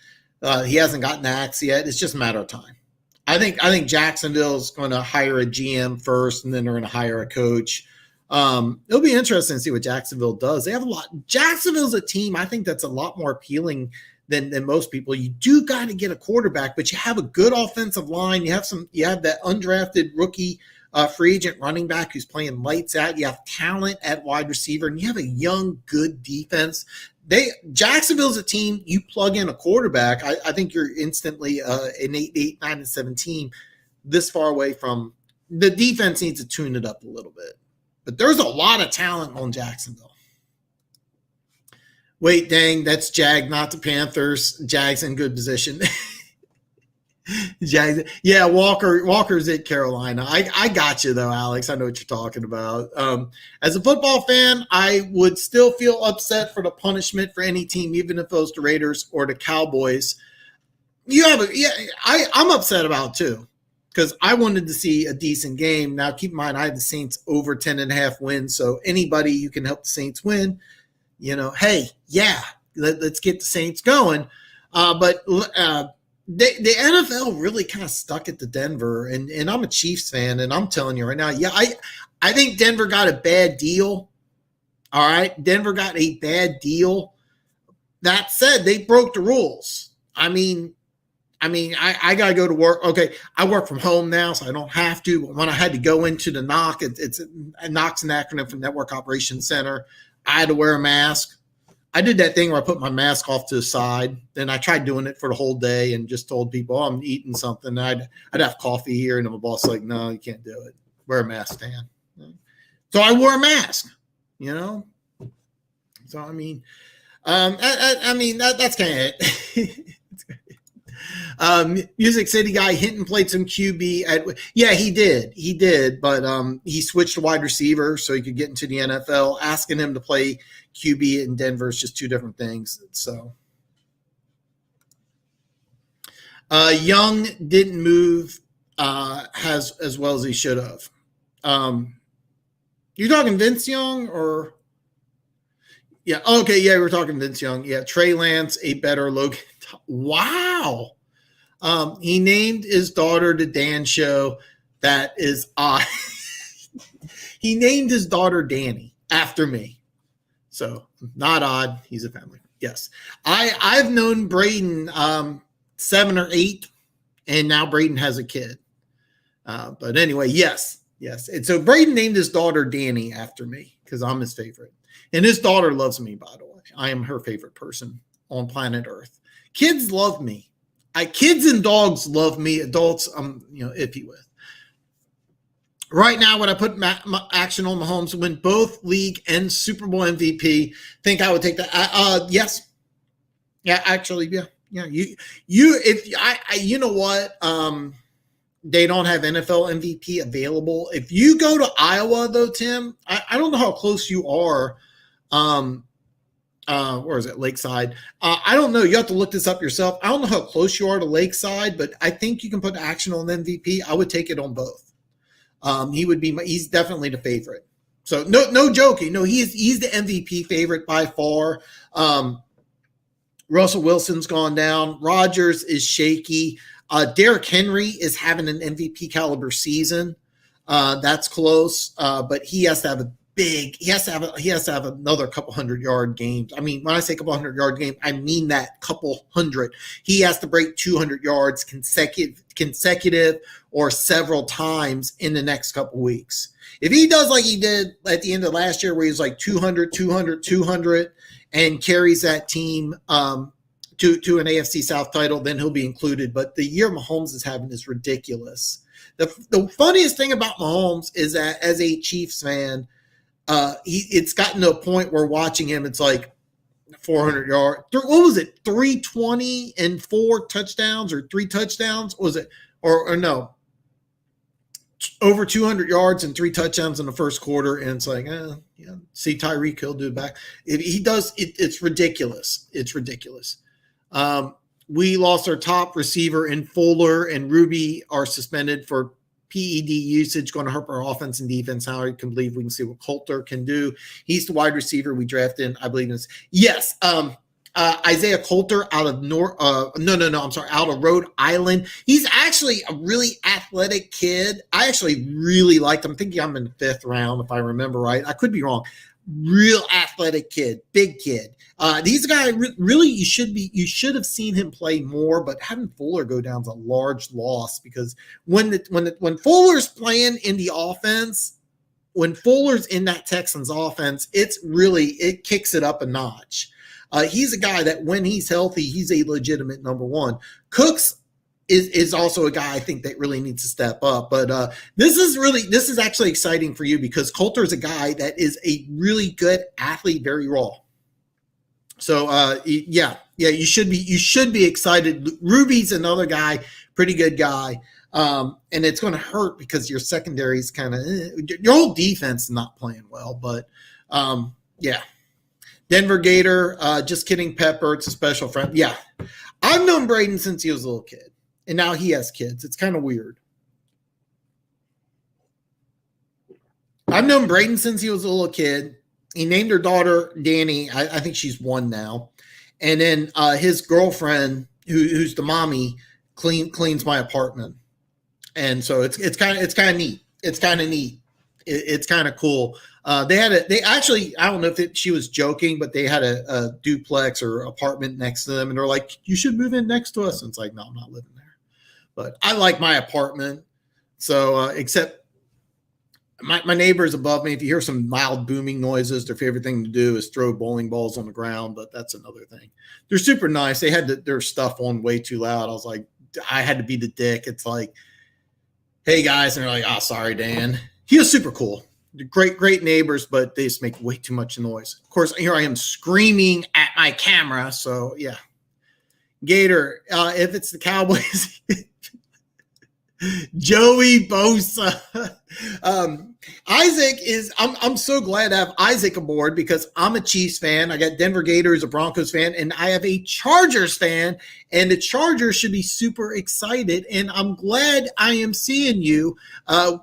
he hasn't gotten the axe yet. It's just a matter of time. I think Jacksonville is going to hire a GM first, and then they're going to hire a coach. It'll be interesting to see what Jacksonville does. They have a lot. Jacksonville's a team I think that's a lot more appealing than most people. You do got to get a quarterback, but you have a good offensive line. You have that undrafted rookie free agent running back who's playing lights out. You have talent at wide receiver, and you have a young, good defense. Jacksonville's a team. You plug in a quarterback, I think you're instantly an 8, 9-7 team. This far away from the defense needs to tune it up a little bit, but there's a lot of talent on Jacksonville. Wait, dang, that's Jag, not the Panthers. Jag's in good position. Jags, yeah, Walker's at Carolina. I got you though, Alex. I know what you're talking about. As a football fan, I would still feel upset for the punishment for any team, even if it was the Raiders or the Cowboys. I'm upset about it too, because I wanted to see a decent game. Now, keep in mind, I had the Saints over 10.5 wins. So anybody who can help the Saints win, hey, yeah, let's get the Saints going. But the NFL really kind of stuck it to Denver, and I'm a Chiefs fan, and I'm telling you right now, yeah, I think Denver got a bad deal. All right, Denver got a bad deal. That said, they broke the rules. I got to go to work. Okay, I work from home now, so I don't have to. But when I had to go into the NOC, it's NOC's an acronym for Network Operations Center. I had to wear a mask. I did that thing where I put my mask off to the side. Then I tried doing it for the whole day and just told people, I'm eating something. I'd have coffee here, and then my boss was like, no, you can't do it. Wear a mask, Dan. So I wore a mask, So, that's kind of it. Music City guy Hinton played some QB he did, but he switched to wide receiver so he could get into the NFL. Asking him to play QB in Denver is just two different things. So Young didn't move as well as he should have. You're talking Vince Young or yeah, okay, yeah, we're talking Vince Young. Yeah, Trey Lance, a better Logan. Wow. He named his daughter the Dan Show. That is odd. He named his daughter Danny after me. So not odd. He's a family. Yes. I've known Braden 7 or 8, and now Braden has a kid. But anyway, yes. And so Braden named his daughter Danny after me because I'm his favorite. And his daughter loves me, by the way. I am her favorite person on planet Earth. Kids love me. Kids and dogs love me. Adults, I'm iffy with. Right now, when I put action on Mahomes to win both league and Super Bowl MVP, think I would take that. Yes. Yeah, actually, yeah. You know what? They don't have NFL MVP available. If you go to Iowa, though, Tim, I don't know how close you are. Where is it? Lakeside. I don't know. You have to look this up yourself. I don't know how close you are to Lakeside, but I think you can put action on MVP. I would take it on both. He's definitely the favorite. So no joking. No, he's the MVP favorite by far. Russell Wilson's gone down. Rodgers is shaky. Derrick Henry is having an MVP caliber season. That's close. But he has to have he has to have another couple 100-yard games. I mean, when I say couple 100-yard game, I mean that couple hundred. He has to break 200 yards consecutive or several times in the next couple weeks. If he does like he did at the end of last year, where he was like 200, and carries that team to an AFC South title, then he'll be included. But the year Mahomes is having is ridiculous. The funniest thing about Mahomes is that as a Chiefs fan, it's gotten to a point where watching him, it's like 400 yards. What was it? 320 and 4 touchdowns or 3 touchdowns? Was it? Or no? Over 200 yards and 3 touchdowns in the first quarter. And it's like, see Tyreek Hill do it back. He does. It's ridiculous. It's ridiculous. We lost our top receiver in Fuller, and Ruby are suspended for PED usage, going to hurt our offense and defense. How you can believe we can see what Coulter can do. He's the wide receiver we drafted. I believe this. Yes. Isaiah Coulter out of out of Rhode Island. He's actually a really athletic kid. I actually really liked him. I'm thinking I'm in the 5th round, if I remember right. I could be wrong. Real athletic kid, big kid. These guys really, you should have seen him play more, but having Fuller go down is a large loss, because when Fuller's playing in the offense, when Fuller's in that Texans offense, it kicks it up a notch. He's a guy that when he's healthy, he's a legitimate number one. Cooks is also a guy I think that really needs to step up. But this is actually exciting for you, because Coulter is a guy that is a really good athlete, very raw. So you should be excited. Ruby's another guy, pretty good guy. And it's going to hurt because your secondary is kind of your whole defense is not playing well. But Denver Gator, just kidding, Pepper. It's a special friend. Yeah, I've known Braden since he was a little kid, and now he has kids. It's kind of weird. I've known Braden since he was a little kid. He named her daughter Danny. I think she's 1 now. And then his girlfriend, who's the mommy, cleans my apartment. And so it's kind of neat. It's kind of neat. It's kind of cool. They actually, I don't know if she was joking, but they had a duplex or apartment next to them, and they're like, "You should move in next to us." And it's like, no, I'm not living there. But I like my apartment. So except my neighbors above me, if you hear some loud booming noises, their favorite thing to do is throw bowling balls on the ground. But that's another thing. They're super nice. They had their stuff on way too loud. I was like, I had to be the dick. It's like, hey guys, and they're like, "Oh, sorry, Dan." He was super cool. Great neighbors, but they just make way too much noise. Of course, here I am screaming at my camera. So, yeah. Gator, if it's the Cowboys, Joey Bosa. Isaac I'm so glad to have Isaac aboard, because I'm a Chiefs fan. I got Denver Gators, a Broncos fan, and I have a Chargers fan, and the Chargers should be super excited. And I'm glad I am seeing you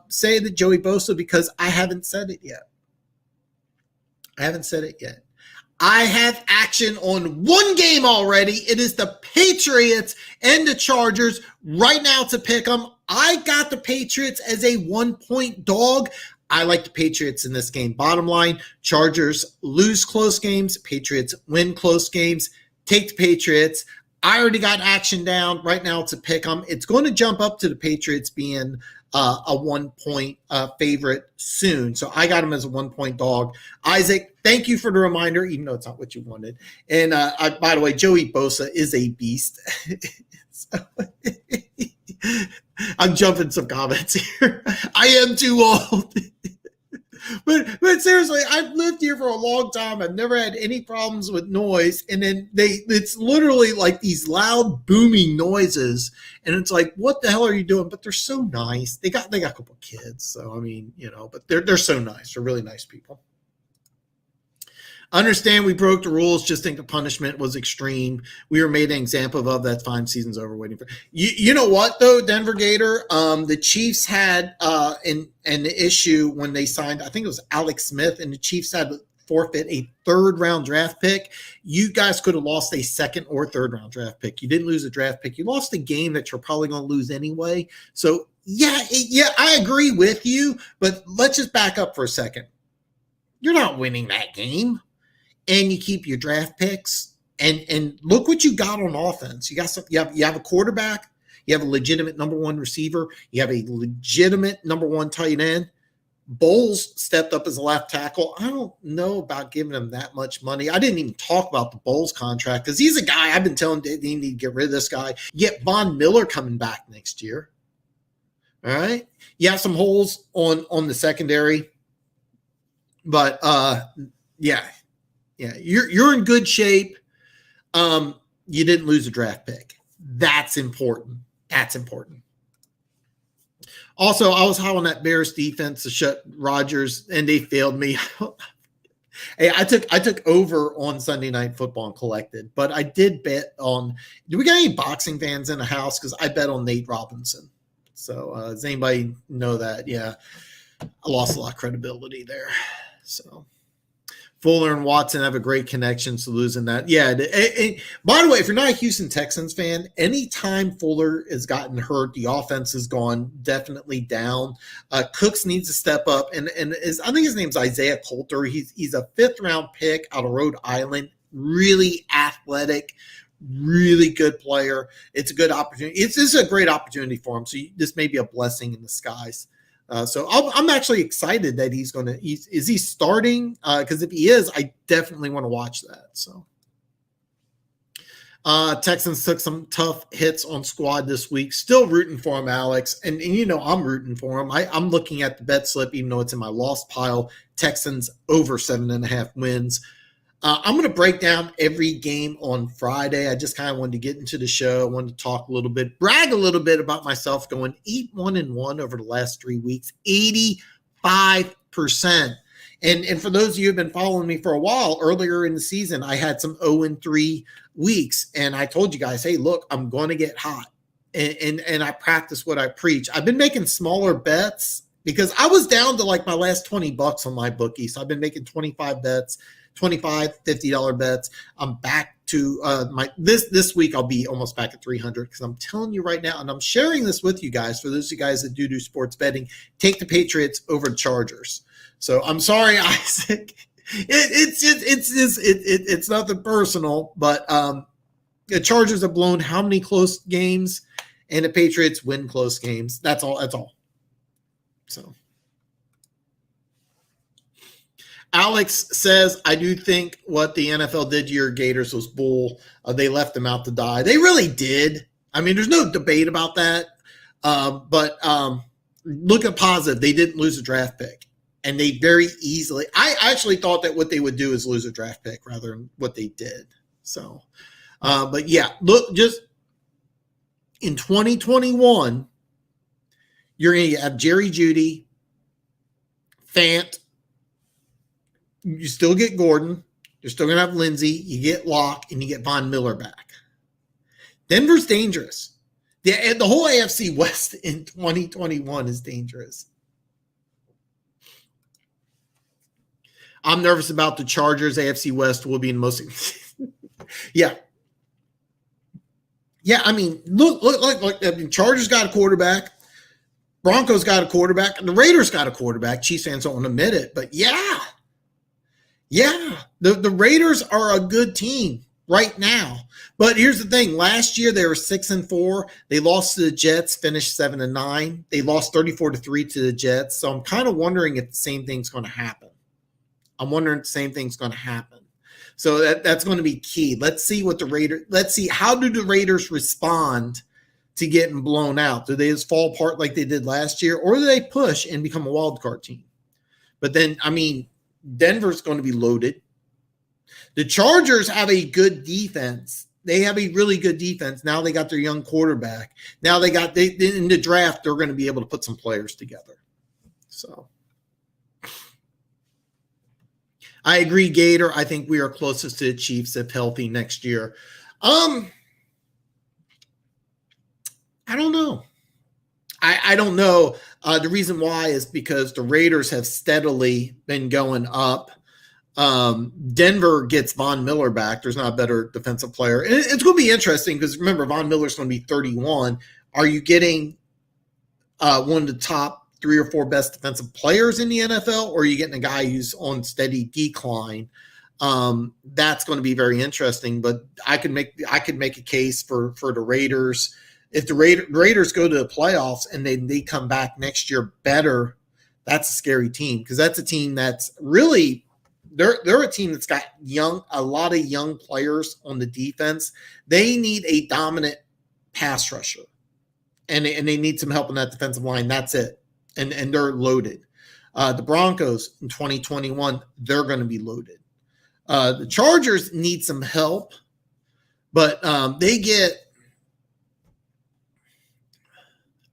say that Joey Bosa, because I haven't said it yet. I have action on one game already. It is the Patriots and the Chargers right now to pick them. I got the Patriots as a 1-point dog. I like the Patriots in this game. Bottom line, Chargers lose close games. Patriots win close games. Take the Patriots. I already got action down. Right now it's a pick 'em. It's going to jump up to the Patriots being a 1-point favorite soon. So I got him as a 1-point dog. Isaac, thank you for the reminder, even though it's not what you wanted. And by the way, Joey Bosa is a beast. So, I'm jumping some comments here. I am too old. But seriously, I've lived here for a long time. I've never had any problems with noise. And then it's literally like these loud booming noises. And it's like, what the hell are you doing? But they're so nice. They got a couple kids. So, I mean, but they're so nice. They're really nice people. Understand we broke the rules. Just think the punishment was extreme. We were made an example of. That's fine. Season's over. Waiting for you. Know what though, Denver Gator? The Chiefs had an issue when they signed. I think it was Alex Smith, and the Chiefs had to forfeit a 3rd-round draft pick. You guys could have lost a 2nd or 3rd-round draft pick. You didn't lose a draft pick. You lost a game that you're probably going to lose anyway. So yeah, I agree with you. But let's just back up for a second. You're not winning that game. And you keep your draft picks, and look what you got on offense. You got some. You have a quarterback. You have a legitimate number 1 receiver. You have a legitimate number 1 tight end. Bowles stepped up as a left tackle. I don't know about giving him that much money. I didn't even talk about the Bowles contract because he's a guy I've been telling they need to get rid of this guy. You get Von Miller coming back next year. All right. You have some holes on the secondary, but yeah. Yeah, you're in good shape. You didn't lose a draft pick. That's important. Also, I was high on that Bears defense to shut Rodgers, and they failed me. Hey, I took over on Sunday Night Football and collected, but I did bet on. Do we got any boxing fans in the house? Because I bet on Nate Robinson. So does anybody know that? Yeah, I lost a lot of credibility there. So. Fuller and Watson have a great connection, so losing that. Yeah. By the way, if you're not a Houston Texans fan, anytime Fuller has gotten hurt, the offense has gone definitely down. Cooks needs to step up, and I think his name's Isaiah Coulter. He's a 5th-round pick out of Rhode Island. Really athletic, really good player. It's a good opportunity. This is a great opportunity for him. So this may be a blessing in disguise. So I'm actually excited that he's going to – is he starting? Because if he is, I definitely want to watch that. So Texans took some tough hits on squad this week. Still rooting for him, Alex. And I'm rooting for him. I'm looking at the bet slip, even though it's in my lost pile. Texans over 7.5 wins. I'm going to break down every game on Friday. I just kind of wanted to get into the show. I wanted to talk a little bit, brag a little bit about myself going 8-1-1 over the last 3 weeks, 85%. And for those of you who have been following me for a while, earlier in the season, I had some 0-3 weeks. And I told you guys, hey, look, I'm going to get hot. And I practice what I preach. I've been making smaller bets because I was down to like my last $20 on my bookie. So I've been making 25 bets. $25, $50 bets. I'm back to this week. I'll be almost back at 300 because I'm telling you right now, and I'm sharing this with you guys. For those of you guys that do sports betting, take the Patriots over the Chargers. So I'm sorry, Isaac. It's nothing personal, but the Chargers have blown how many close games, and the Patriots win close games. That's all. So. Alex says, I do think what the NFL did to your Gators was bull. They left them out to die. They really did. I mean, there's no debate about that. But look at positive. They didn't lose a draft pick. And they very easily – I actually thought that what they would do is lose a draft pick rather than what they did. So, but, yeah, look, just in 2021, you're going to have Jerry Jeudy, Fant, you still get Gordon. You're still going to have Lindsey. You get Locke, and you get Von Miller back. Denver's dangerous. The whole AFC West in 2021 is dangerous. I'm nervous about the Chargers. AFC West will be in the most – yeah. Yeah, I mean, look. I mean, Chargers got a quarterback. Broncos got a quarterback. And the Raiders got a quarterback. Chiefs fans don't want to admit it, but yeah. Yeah, the Raiders are a good team. right now. But here's the thing. Last year they were 6-4. They lost to the Jets, finished 7-9. They lost 34-3 to the Jets. So I'm kind of wondering if the same thing's going to happen. So that's going to be key. Let's see how do the Raiders respond to getting blown out? Do they just fall apart like they did last year, or do they push and become a wild card team? But then, I mean, Denver's going to be loaded. The Chargers have a good defense. They have a really good defense. Now they got their young quarterback. Now in the draft, they're going to be able to put some players together. So I agree, Gator. I think we are closest to the Chiefs if healthy next year. I don't know. I don't know. The reason why is because the Raiders have steadily been going up. Denver gets Von Miller back. There's not a better defensive player. And it's going to be interesting because remember, Von Miller's going to be 31. Are you getting one of the top 3 or 4 best defensive players in the NFL, or are you getting a guy who's on steady decline? That's going to be very interesting. But I could make a case for the Raiders. If the Raiders go to the playoffs and they come back next year better, that's a scary team because that's a team that's really they're a team that's got a lot of young players on the defense. They need a dominant pass rusher, and they need some help on that defensive line. That's it, and they're loaded. The Broncos in 2021, they're going to be loaded. The Chargers need some help, but they get.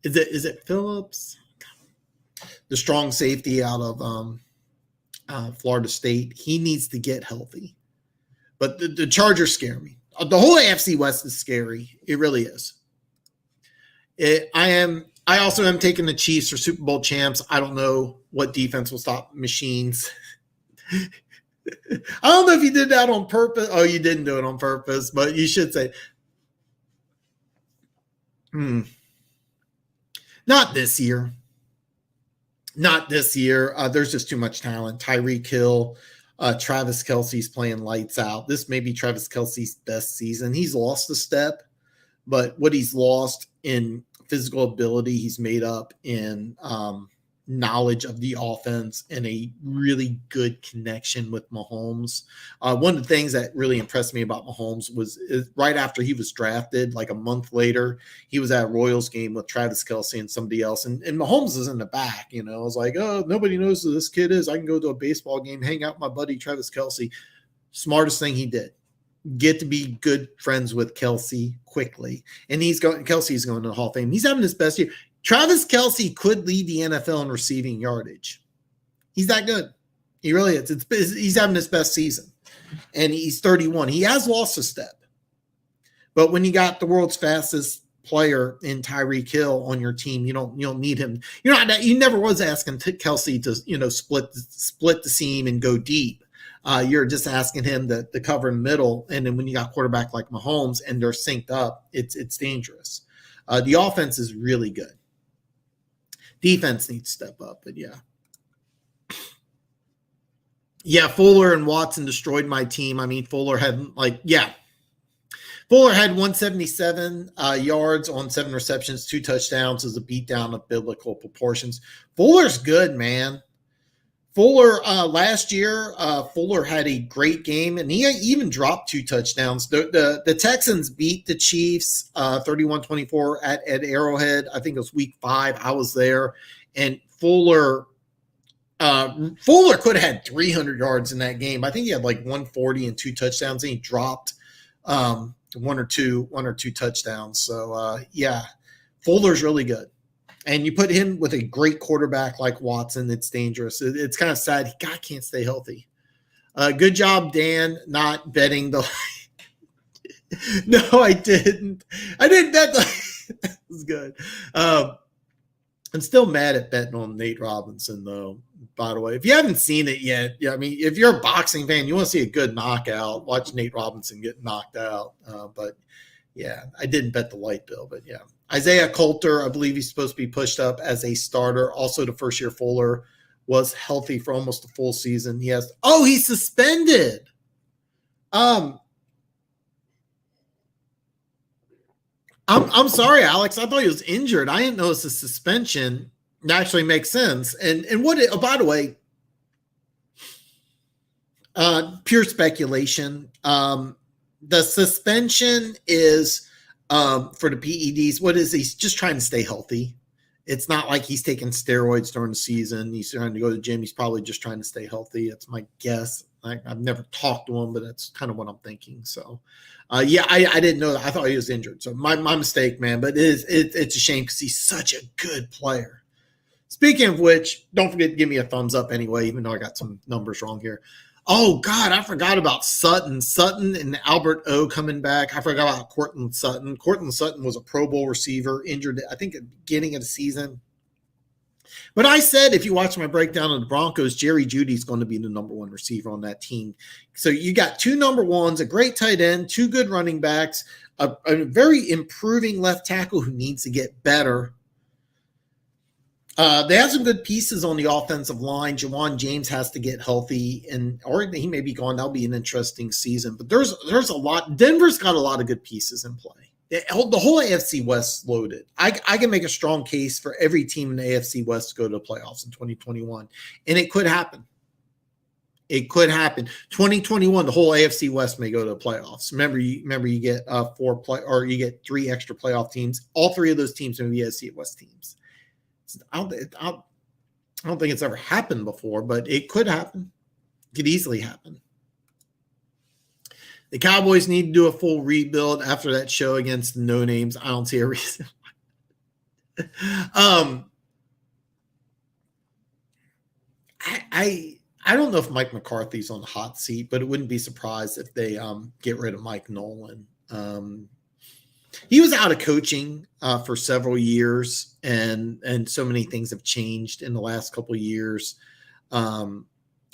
Is it Phillips? The strong safety out of Florida State. He needs to get healthy. But the Chargers scare me. The whole AFC West is scary. It really is. I also am taking the Chiefs for Super Bowl champs. I don't know what defense will stop machines. I don't know if you did that on purpose. Oh, you didn't do it on purpose, but you should say. Not this year. There's just too much talent. Tyreek Hill, Travis Kelce's playing lights out. This may be Travis Kelce's best season. He's lost a step, but what he's lost in physical ability, he's made up in knowledge of the offense and a really good connection with Mahomes. One of the things that really impressed me about Mahomes was right after he was drafted, like a month later, he was at a Royals game with Travis Kelce and somebody else. And Mahomes is in the back, I was like, oh, nobody knows who this kid is. I can go to a baseball game, hang out with my buddy Travis Kelce. Smartest thing he did. Get to be good friends with Kelce quickly. And Kelce's going to the Hall of Fame. He's having his best year. Travis Kelce could lead the NFL in receiving yardage. He's that good. He really is. He's having his best season. And he's 31. He has lost a step. But when you got the world's fastest player in Tyreek Hill on your team, you don't need him. You never was asking Kelce to split the seam and go deep. You're just asking him to cover in the middle. And then when you got a quarterback like Mahomes and they're synced up, it's dangerous. The offense is really good. Defense needs to step up, but yeah. Yeah, Fuller and Watson destroyed my team. I mean, Fuller had 177 yards on 7 receptions, 2 touchdowns as a beatdown of biblical proportions. Fuller's good, man. Fuller, last year, Fuller had a great game, and he even dropped 2 touchdowns. The Texans beat the Chiefs 31-24 at Arrowhead. I think it was week 5. I was there, and Fuller could have had 300 yards in that game. I think he had like 140 and 2 touchdowns, and he dropped one or two touchdowns. So, yeah, Fuller's really good. And you put him with a great quarterback like Watson, it's dangerous. It's kind of sad. God can't stay healthy. Good job, Dan, not betting the – No, I didn't. I didn't bet the – that was good. I'm still mad at betting on Nate Robinson, though, by the way. If you haven't seen it yet, I mean, if you're a boxing fan, you want to see a good knockout, watch Nate Robinson get knocked out. But, yeah, I didn't bet the light bill, but, yeah. Isaiah Coulter, I believe he's supposed to be pushed up as a starter. Also, the first-year Fuller was healthy for almost a full season. He's suspended. I'm sorry, Alex. I thought he was injured. I didn't know it's a suspension. It actually makes sense. And what? By the way, pure speculation. The suspension is for the PEDs. What is he's just trying to stay healthy? It's not like he's taking steroids during the season. He's trying to go to the gym. He's probably just trying to stay healthy. That's my guess. I've never talked to him, but that's kind of what I'm thinking. So, yeah, I didn't know that. I thought he was injured. So my mistake, man. But it's a shame because he's such a good player. Speaking of which, don't forget to give me a thumbs up anyway, even though I got some numbers wrong here. Oh, God, I forgot about Sutton. Sutton and Albert O coming back. I forgot about Courtland Sutton. Courtland Sutton was a Pro Bowl receiver, injured, I think, at the beginning of the season. But I said, if you watch my breakdown of the Broncos, Jerry Jeudy's going to be the number one receiver on that team. So you got two number ones, a great tight end, two good running backs, a very improving left tackle who needs to get better. They have some good pieces on the offensive line. Jawan James has to get healthy, or he may be gone. That'll be an interesting season. But there's a lot. Denver's got a lot of good pieces in play. The whole AFC West loaded. I can make a strong case for every team in the AFC West to go to the playoffs in 2021, and it could happen. It could happen. 2021, the whole AFC West may go to the playoffs. Remember, you get you get 3 extra playoff teams. All 3 of those teams are the AFC West teams. I don't think it's ever happened before, but it could happen. It could easily happen. The Cowboys need to do a full rebuild after that show against no names. I don't see a reason. I don't know if Mike McCarthy's on the hot seat, but it wouldn't be surprised if they get rid of Mike Nolan. He was out of coaching for several years, and so many things have changed in the last couple of years.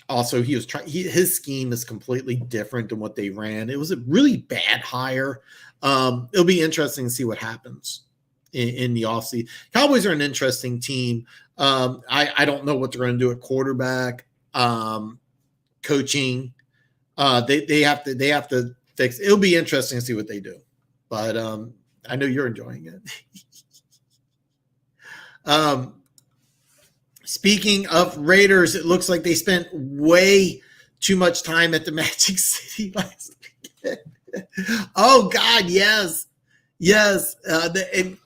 Also, he was his scheme is completely different than what they ran. It was a really bad hire. It'll be interesting to see what happens in the offseason. Cowboys are an interesting team. I don't know what they're going to do at quarterback, coaching. They have to fix. It'll be interesting to see what they do. But I know you're enjoying it. Speaking of Raiders, it looks like they spent way too much time at the Magic City last weekend. Oh, God, yes. Yes.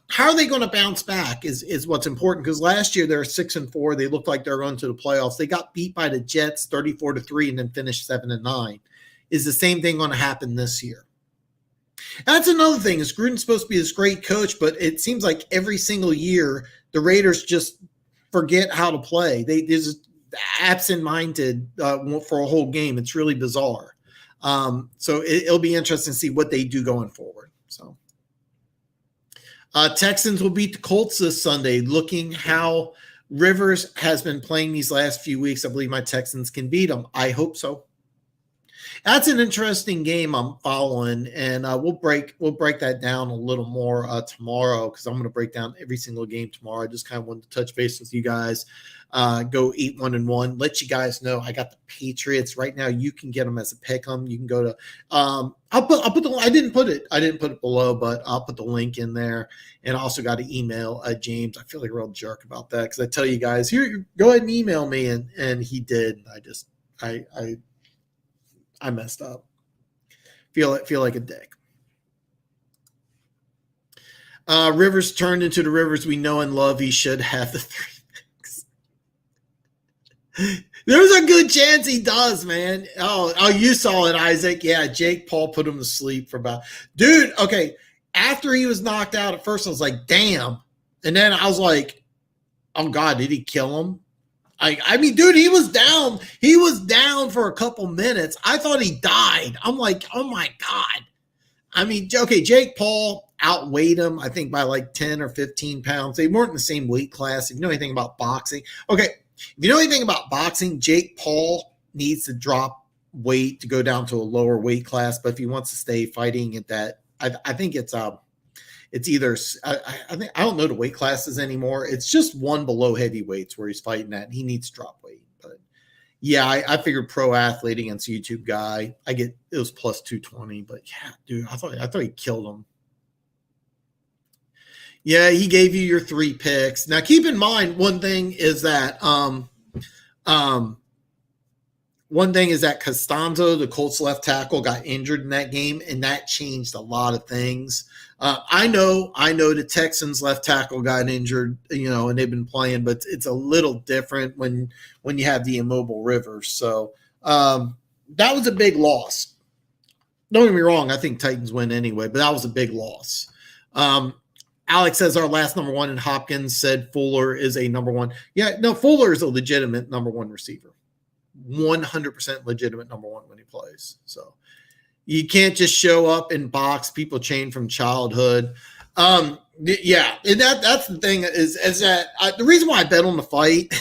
How are they going to bounce back is what's important, because last year they were 6-4. They looked like they were going to the playoffs. They got beat by the Jets 34-3 and then finished 7-9. Is the same thing going to happen this year? That's another thing. Is Gruden's supposed to be this great coach, but it seems like every single year the Raiders just forget how to play. They're just absent-minded for a whole game. It's really bizarre. So it'll be interesting to see what they do going forward. So Texans will beat the Colts this Sunday. Looking how Rivers has been playing these last few weeks, I believe my Texans can beat them. I hope so. That's an interesting game I'm following, and we'll break that down a little more tomorrow, because I'm going to break down every single game tomorrow. I just kind of wanted to touch base with you guys. Go 8-1-1. Let you guys know I got the Patriots right now. You can get them as a pick 'em. You can go to I'll put the I didn't put it below, but I'll put the link in there. And I also got to email James. I feel like a real jerk about that, because I tell you guys, here, go ahead and email me, and he did. I messed up. Feel like a dick. Rivers turned into the Rivers we know and love. He should have the 3 picks. There's a good chance he does, man. Oh, you saw it, Isaac. Yeah, Jake Paul put him to sleep for about. Dude, okay. After he was knocked out at first, I was like, damn. And then I was like, oh, God, did he kill him? I mean, dude, he was down. He was down for a couple minutes. I thought he died. I'm like, oh, my God. I mean, okay, Jake Paul outweighed him, I think, by like 10 or 15 pounds. They weren't in the same weight class. If you know anything about boxing. Okay, if you know anything about boxing, Jake Paul needs to drop weight to go down to a lower weight class. But if he wants to stay fighting at that, I think it's either I don't know the weight classes anymore. It's just one below heavyweights where he's fighting at, and he needs to drop weight. But yeah, I figured pro athlete against YouTube guy. It was plus 220, but yeah, dude, I thought he killed him. Yeah, he gave you your 3 picks. Now, keep in mind, um, one thing is that Costanzo, the Colts left tackle, got injured in that game, and that changed a lot of things. I know the Texans left tackle got injured, and they've been playing, but it's a little different when you have the immobile Rivers. So that was a big loss. Don't get me wrong, I think Titans win anyway, but that was a big loss. Alex says our last number one, and Hopkins said Fuller is a number one. Yeah, no, Fuller is a legitimate number one receiver. 100% legitimate number one when he plays. So you can't just show up and box people chained from childhood. Yeah, and that's the thing is that the reason why I bet on the fight,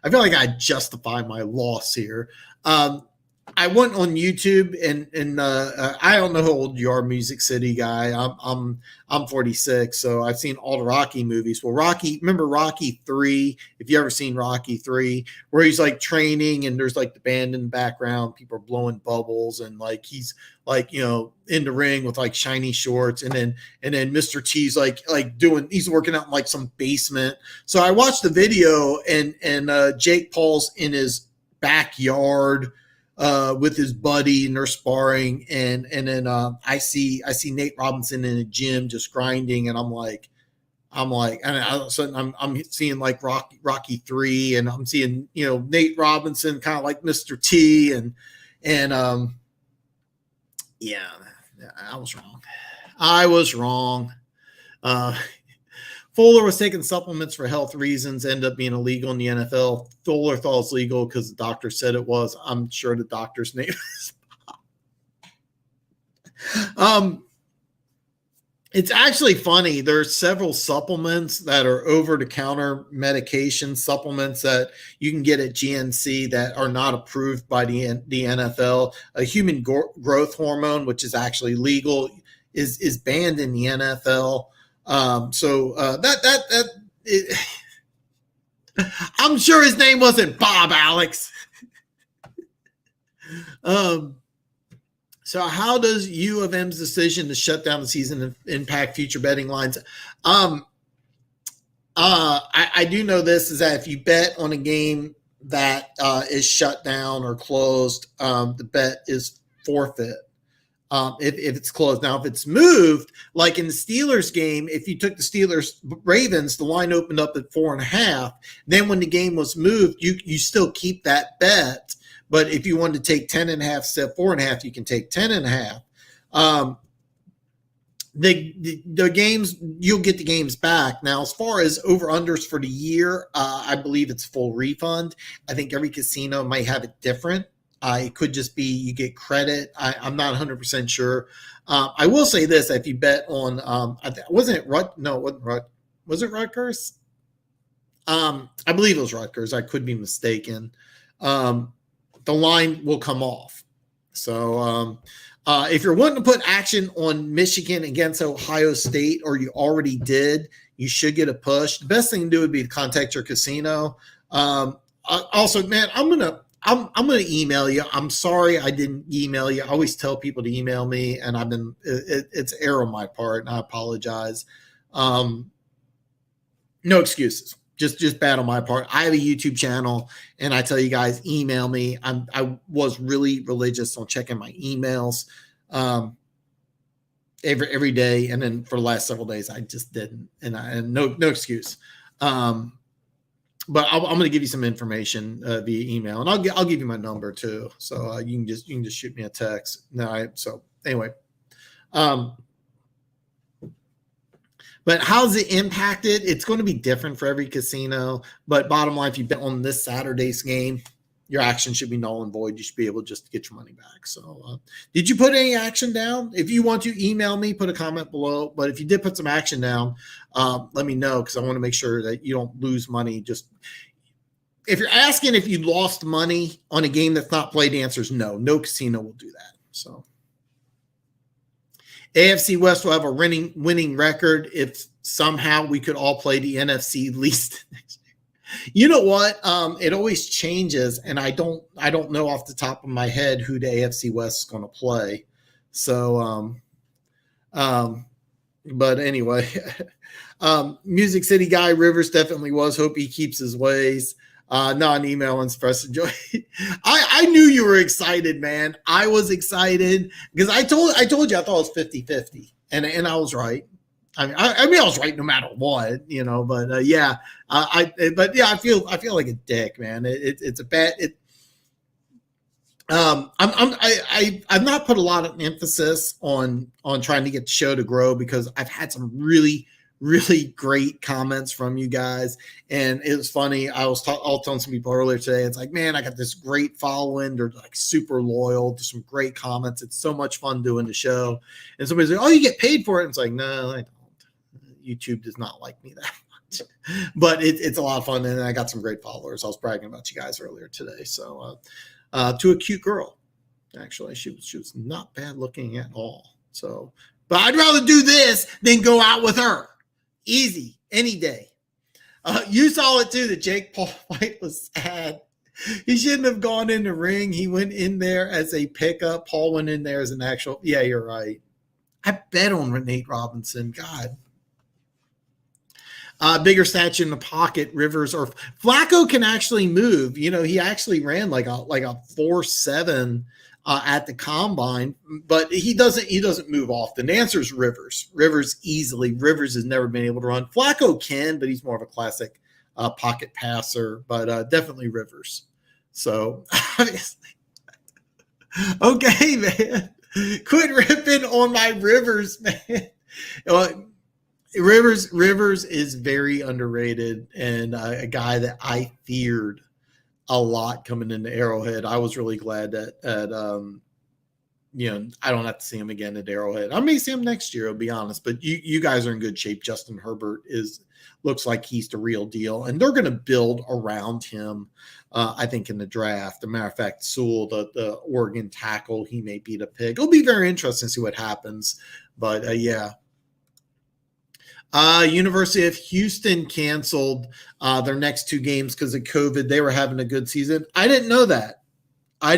I feel like I justify my loss here. I went on YouTube and I don't know how old you are, Music City guy. I'm 46, so I've seen all the Rocky movies. Well, remember Rocky 3? If you ever seen Rocky 3, where he's like training and there's like the band in the background, people are blowing bubbles, and like he's like in the ring with like shiny shorts, and then Mr. T's like he's working out in like some basement. So I watched the video, and Jake Paul's in his backyard with his buddy, and they're sparring, and then I see Nate Robinson in a gym just grinding, and I'm like, and all of a sudden I'm seeing like Rocky 3, and I'm seeing Nate Robinson kind of like Mr. T, and yeah, I was wrong. Fuller was taking supplements for health reasons, ended up being illegal in the NFL. Fuller thought it was legal because the doctor said it was. I'm sure the doctor's name is It's actually funny. There's several supplements that are over-the-counter medication supplements that you can get at GNC that are not approved by the NFL. A human growth hormone, which is actually legal, is banned in the NFL. I'm sure his name wasn't Bob, Alex. So how does U of M's decision to shut down the season impact future betting lines? I do know this is that if you bet on a game that is shut down or closed, the bet is forfeit. If it's closed. Now, if it's moved, like in the Steelers game, if you took the Steelers Ravens, the line opened up at 4.5. Then when the game was moved, you still keep that bet. But if you wanted to take 10.5 instead of 4.5, you can take 10.5. The games, you'll get the games back. Now, as far as over-unders for the year, I believe it's full refund. I think every casino might have it different. It could just be you get credit. I'm not 100% sure. I will say this: if you bet on, wasn't it No, it wasn't Was it Rutgers? I believe it was Rutgers. I could be mistaken. The line will come off. So if you're wanting to put action on Michigan against Ohio State, or you already did, you should get a push. The best thing to do would be to contact your casino. Also, man, I'm gonna email you. I'm sorry I didn't email you. I always tell people to email me, and it's error on my part, and I apologize. No excuses. Just bad on my part. I have a YouTube channel, and I tell you guys, email me. I was really religious on checking my emails every day, and then for the last several days, I just didn't, and no excuse. But I'm going to give you some information via email, and I'll give you my number too, so you can just shoot me a text. So anyway, but how's it impacted? It's going to be different for every casino. But bottom line, if you bet on this Saturday's game, your action should be null and void. You should be able just to get your money back. So, did you put any action down? If you want to email me, put a comment below. But if you did put some action down, let me know, because I want to make sure that you don't lose money. Just if you're asking if you lost money on a game that's not played, the answer is no. No casino will do that. So, AFC West will have a winning record if somehow we could all play the NFC least next year. You know what? It always changes, and I don't know off the top of my head who the AFC West is going to play. So, But anyway, Music City guy Rivers definitely was. Hope he keeps his ways. Not an email and express joy. I knew you were excited, man. I was excited because I told you I thought it was 50-50. And I was right. I mean, I was right no matter what, you know. But yeah, I feel like a dick, man. It's a bad. I've not put a lot of emphasis on trying to get the show to grow because I've had some really great comments from you guys, and it was funny. I was telling some people earlier today. It's like, man, I got this great following. They're like super loyal. There's some great comments. It's so much fun doing the show. And somebody's like, "Oh, you get paid for it?" And it's like, no, I don't. YouTube does not like me that much, but it's a lot of fun, and I got some great followers. I was bragging about you guys earlier today. So, to a cute girl, actually, she was not bad looking at all. So, but I'd rather do this than go out with her. Easy, any day. You saw it too. The Jake Paul fight was sad. He shouldn't have gone in the ring. He went in there as a pickup. Paul went in there as an actual. Yeah, you're right. I bet on Nate Robinson. God. Bigger statue in the pocket, Rivers or Flacco can actually move. You know, he actually ran like a 4.7 at the combine, but he doesn't move often. The answer is Rivers. Rivers easily. Rivers has never been able to run. Flacco can, but he's more of a classic pocket passer. But definitely Rivers. So obviously, okay, man. Quit ripping on my Rivers, man. Rivers is very underrated and a guy that I feared a lot coming into Arrowhead. I was really glad that I don't have to see him again at Arrowhead. I may see him next year, I'll be honest, but you guys are in good shape. Justin Herbert looks like he's the real deal, and they're going to build around him. I think in the draft. As a matter of fact, Sewell, the Oregon tackle, he may be the pick. It'll be very interesting to see what happens, but yeah. University of Houston canceled their next 2 games because of COVID. They were having a good season. I didn't know that. I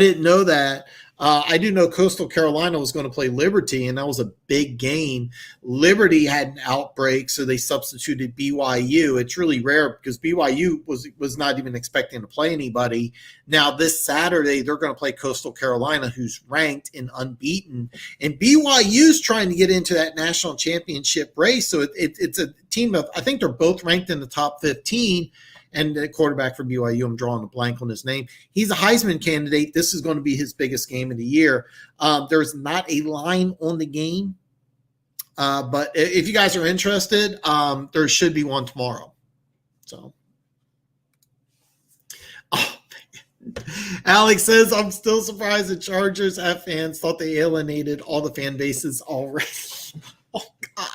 do know Coastal Carolina was going to play Liberty, and that was a big game. Liberty had an outbreak, so they substituted BYU. It's really rare because BYU was not even expecting to play anybody. Now, this Saturday, they're going to play Coastal Carolina, who's ranked and unbeaten. And BYU's trying to get into that national championship race. So it's a team of, I think they're both ranked in the top 15. And the quarterback for BYU, I'm drawing a blank on his name. He's a Heisman candidate. This is going to be his biggest game of the year. There's not a line on the game, but if you guys are interested, there should be one tomorrow. So, Alex says, I'm still surprised the Chargers have fans thought they alienated all the fan bases already. Oh, God.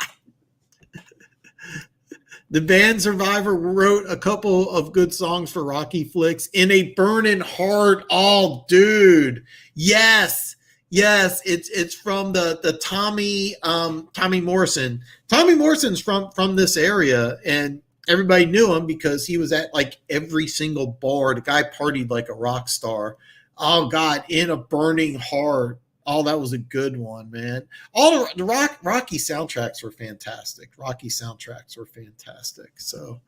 The band Survivor wrote a couple of good songs for Rocky flicks in a burning heart. Oh, dude. Yes. It's from the Tommy Morrison. Tommy Morrison's from this area, and everybody knew him because he was at like every single bar. The guy partied like a rock star. Oh, God, in a burning heart. Oh, that was a good one, man. All the Rocky soundtracks were fantastic. So,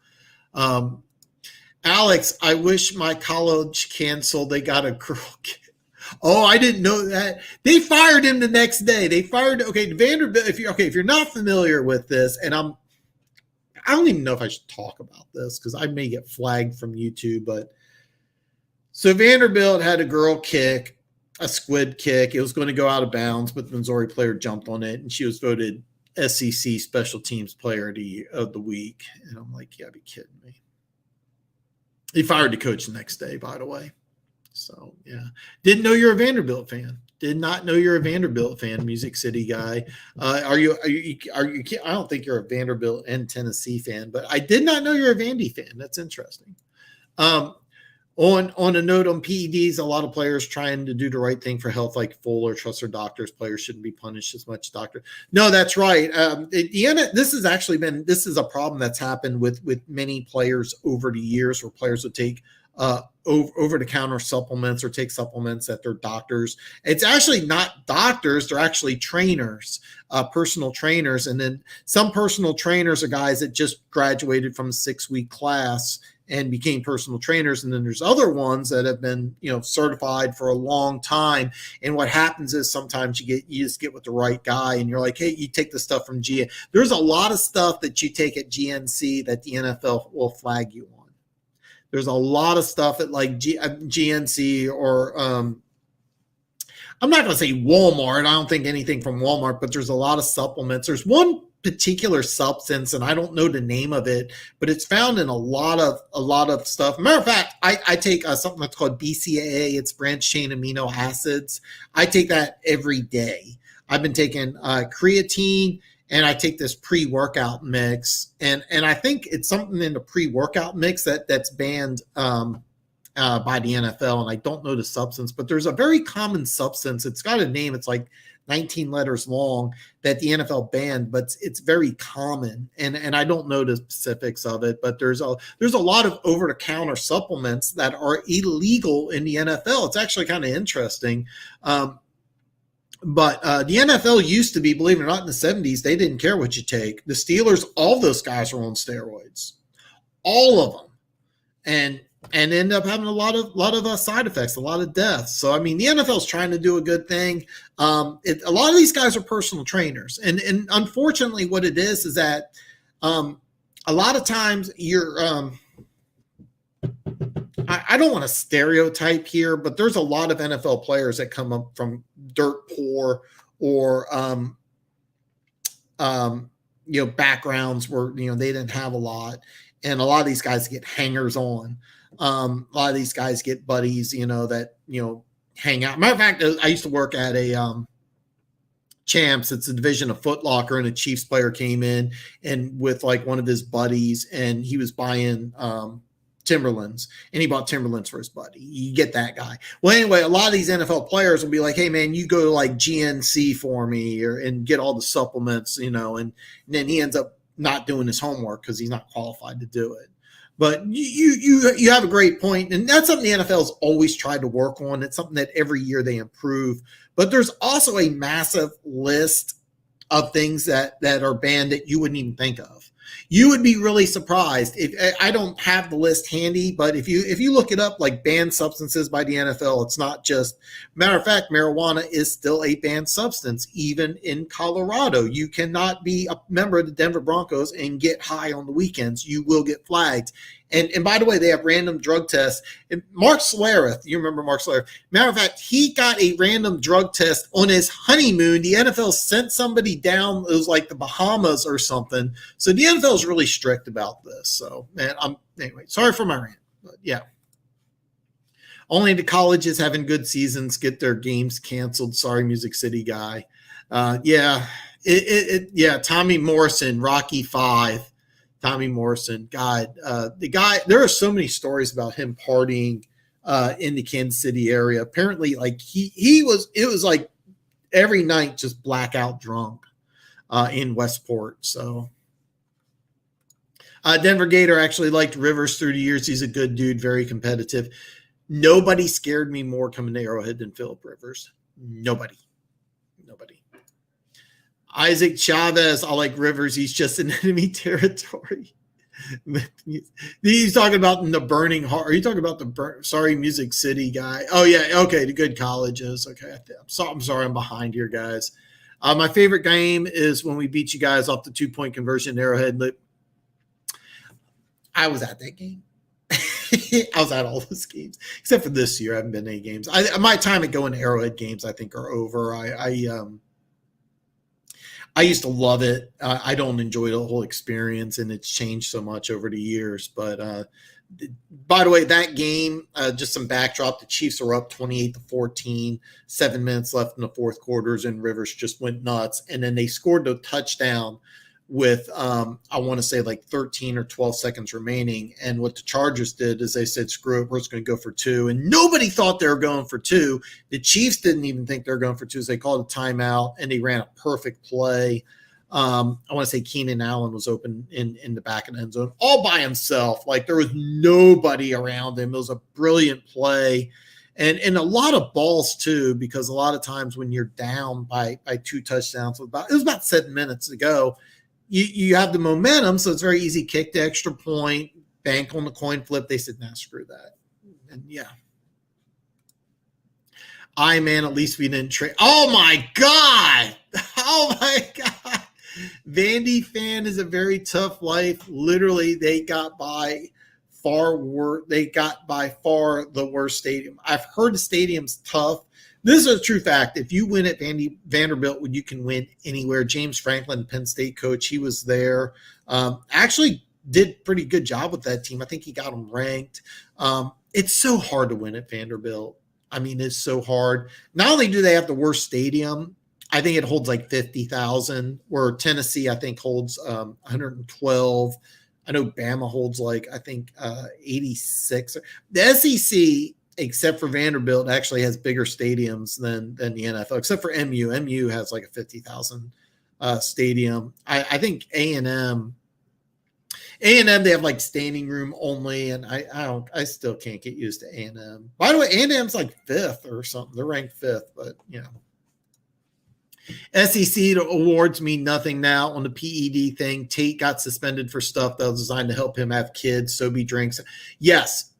Alex, I wish my college canceled. They got a girl. Oh, I didn't know that. They fired him the next day. Vanderbilt. If you're not familiar with this, and I don't even know if I should talk about this because I may get flagged from YouTube. But so Vanderbilt had a girl kick. A squid kick. It was going to go out of bounds, but the Missouri player jumped on it, and she was voted SEC Special Teams Player of the Week. And I'm like, yeah, be kidding me. He fired the coach the next day, by the way. So, yeah. Didn't know you're a Vanderbilt fan. Did not know you're a Vanderbilt fan, Music City guy. Are you? I don't think you're a Vanderbilt and Tennessee fan, but I did not know you're a Vandy fan. That's interesting. On a note on PEDs, a lot of players trying to do the right thing for health, like Fuller, trust their doctors. Players shouldn't be punished as much. Doctor, no, that's right. This is a problem that's happened with many players over the years, where players would take over-the-counter supplements or take supplements at their doctors. It's actually not doctors; they're actually trainers, personal trainers. And then some personal trainers are guys that just graduated from a 6-week class and became personal trainers. And then there's other ones that have been, certified for a long time. And what happens is sometimes you just get with the right guy and you're like, hey, you take the stuff from GNC. There's a lot of stuff that you take at GNC that the NFL will flag you on. There's a lot of stuff at like GNC or I'm not going to say Walmart. I don't think anything from Walmart, but there's a lot of supplements. There's one particular substance, and I don't know the name of it, but it's found in a lot of stuff. Matter of fact, I take something that's called BCAA. It's branched chain amino acids. I take that every day. I've been taking creatine, and I take this pre-workout mix, and I think it's something in the pre-workout mix that's banned by the NFL, and I don't know the substance, but there's a very common substance. It's got a name. It's like 19 letters long that the NFL banned, but it's very common, and I don't know the specifics of it, but there's a lot of over-the-counter supplements that are illegal in the NFL. It's actually kind of interesting. But the NFL used to be, believe it or not, in the 70s, they didn't care what you take. The Steelers, all those guys were on steroids, all of them, and end up having a lot of side effects, a lot of deaths. So, I mean, the NFL is trying to do a good thing. A lot of these guys are personal trainers. And unfortunately, what it is that a lot of times you're I don't want to stereotype here, but there's a lot of NFL players that come up from dirt poor or backgrounds where they didn't have a lot, and a lot of these guys get hangers on. A lot of these guys get buddies, that hang out. Matter of fact, I used to work at a Champs. It's a division of Foot Locker, and a Chiefs player came in and with like one of his buddies, and he was buying Timberlands, and he bought Timberlands for his buddy. You get that guy. Well, anyway, a lot of these NFL players will be like, hey man, you go to like GNC for me and get all the supplements, and then he ends up not doing his homework because he's not qualified to do it. But you have a great point, and that's something the NFL's always tried to work on. It's something that every year they improve. But there's also a massive list of things that are banned that you wouldn't even think of. You would be really surprised. If I don't have the list handy, but if you look it up, like banned substances by the NFL, it's not just. Matter of fact, marijuana is still a banned substance, even in Colorado. You cannot be a member of the Denver Broncos and get high on the weekends. You will get flagged. And by the way, they have random drug tests. And Mark Schlereth, you remember Mark Schlereth? Matter of fact, he got a random drug test on his honeymoon. The NFL sent somebody down. It was like the Bahamas or something. So the NFL is really strict about this. So, man, anyway, sorry for my rant. But yeah. Only the colleges having good seasons get their games canceled. Sorry, Music City guy. Yeah. Tommy Morrison, Rocky V. Tommy Morrison, God, the guy, there are so many stories about him partying in the Kansas City area. Apparently, like it was like every night just blackout drunk in Westport. So Denver Gator actually liked Rivers through the years. He's a good dude, very competitive. Nobody scared me more coming to Arrowhead than Phillip Rivers. Nobody. Isaac Chavez, I like Rivers. He's just in enemy territory. He's talking about the burning heart. Are you talking about sorry, Music City guy? Oh, yeah. Okay. The good colleges. Okay. I'm sorry. I'm behind here, guys. My favorite game is when we beat you guys off the 2-point conversion in Arrowhead. I was at that game. I was at all those games, except for this year. I haven't been to any games. My time at going to Arrowhead games, I think, are over. I used to love it. I don't enjoy the whole experience, and it's changed so much over the years. But by the way, that game, just some backdrop, the Chiefs are up 28-14, 7 minutes left in the fourth quarters, and Rivers just went nuts. And then they scored a touchdown with, I want to say like 13 or 12 seconds remaining. And what the Chargers did is they said, screw it, we're just going to go for 2. And nobody thought they were going for 2. The Chiefs didn't even think they were going for 2. So they called a timeout, and they ran a perfect play. I want to say Keenan Allen was open in the back of the end zone all by himself. Like there was nobody around him. It was a brilliant play. And a lot of balls too, because a lot of times when you're down by 2 touchdowns, it was about 7 minutes to go, you have the momentum, so it's very easy. Kick the extra point, bank on the coin flip. They said, nah, screw that. And yeah. Man, at least we didn't trade. Oh my God. Oh my God. Vandy fan is a very tough life. Literally, they got by far the worst stadium. I've heard the stadium's tough. This is a true fact. If you win at Vanderbilt, you can win anywhere. James Franklin, Penn State coach, he was there. Actually did pretty good job with that team. I think he got them ranked. It's so hard to win at Vanderbilt. I mean, it's so hard. Not only do they have the worst stadium, I think it holds like 50,000, where Tennessee, I think, holds 112. I know Bama holds like, I think, 86. The SEC, except for Vanderbilt, actually has bigger stadiums than the NFL, except for MU. MU has like a 50,000 stadium. I think A&M, they have like standing room only, and I still can't get used to A&M. By the way, A&M's like 5th or something. They're ranked 5th, but you know. SEC awards mean nothing now on the PED thing. Tate got suspended for stuff that was designed to help him have kids. Sobe drinks. Yes,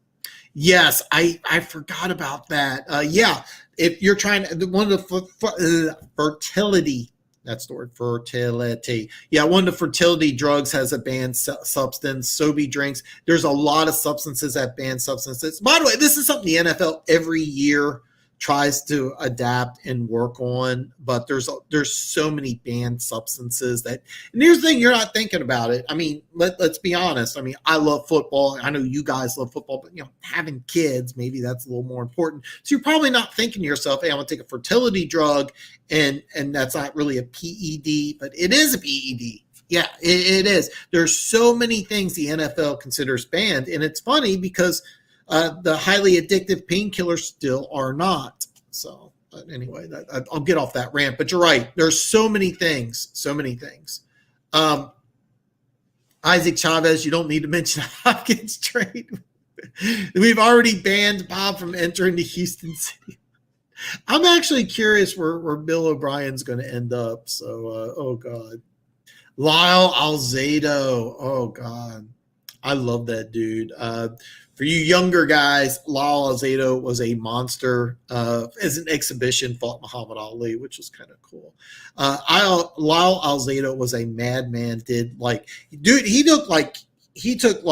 I forgot about that. Yeah, if you're trying to, one of the fertility. That's the word, fertility. Yeah, one of the fertility drugs has a banned substance. Sobe drinks. There's a lot of substances that ban substances. By the way, this is something the NFL every year tries to adapt and work on, but there's so many banned substances that, and here's the thing, you're not thinking about it. I mean, let's be honest. I mean, I love football. I know you guys love football, but having kids, maybe that's a little more important. So you're probably not thinking to yourself, hey, I'm gonna take a fertility drug, and that's not really a PED, but it is a PED. Yeah, it is. There's so many things the NFL considers banned, and it's funny because the highly addictive painkillers still are not. So anyway, I'll get off that rant. But you're right. There's so many things. Isaac Chavez, you don't need to mention Hopkins trade. We've already banned Bob from entering the Houston City. I'm actually curious where Bill O'Brien's going to end up. So, oh God. Lyle Alzado. Oh God. I love that dude. For you younger guys, Lyle Alzado was a monster. As an exhibition, fought Muhammad Ali, which was kind of cool. Lyle Alzado was a madman. He took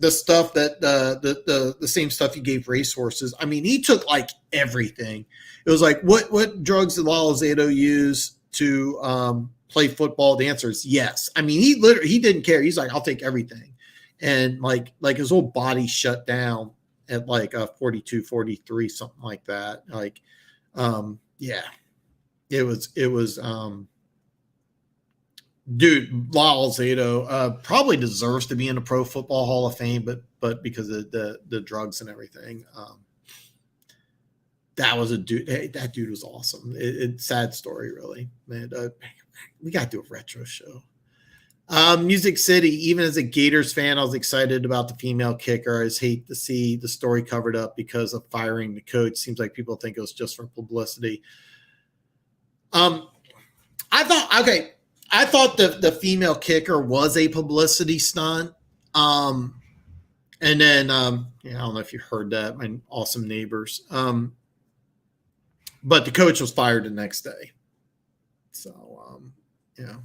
the stuff that the same stuff he gave racehorses. I mean, he took like everything. It was like, what drugs did Lyle Alzado use to play football? The answer is yes. I mean, he didn't care. He's like, I'll take everything. And like his whole body shut down at like 42, 43, something like that. Like, yeah, it was, dude, Lyle Alzado probably deserves to be in the Pro Football Hall of Fame, but because of the drugs and everything, that was a dude. Hey, that dude was awesome. It's sad story, really, man. We got to do a retro show. Music City, even as a Gators fan, I was excited about the female kicker. I just hate to see the story covered up because of firing the coach. Seems like people think it was just for publicity. I thought the female kicker was a publicity stunt. And then, I don't know if you heard that, my awesome neighbors. But the coach was fired the next day. So, yeah.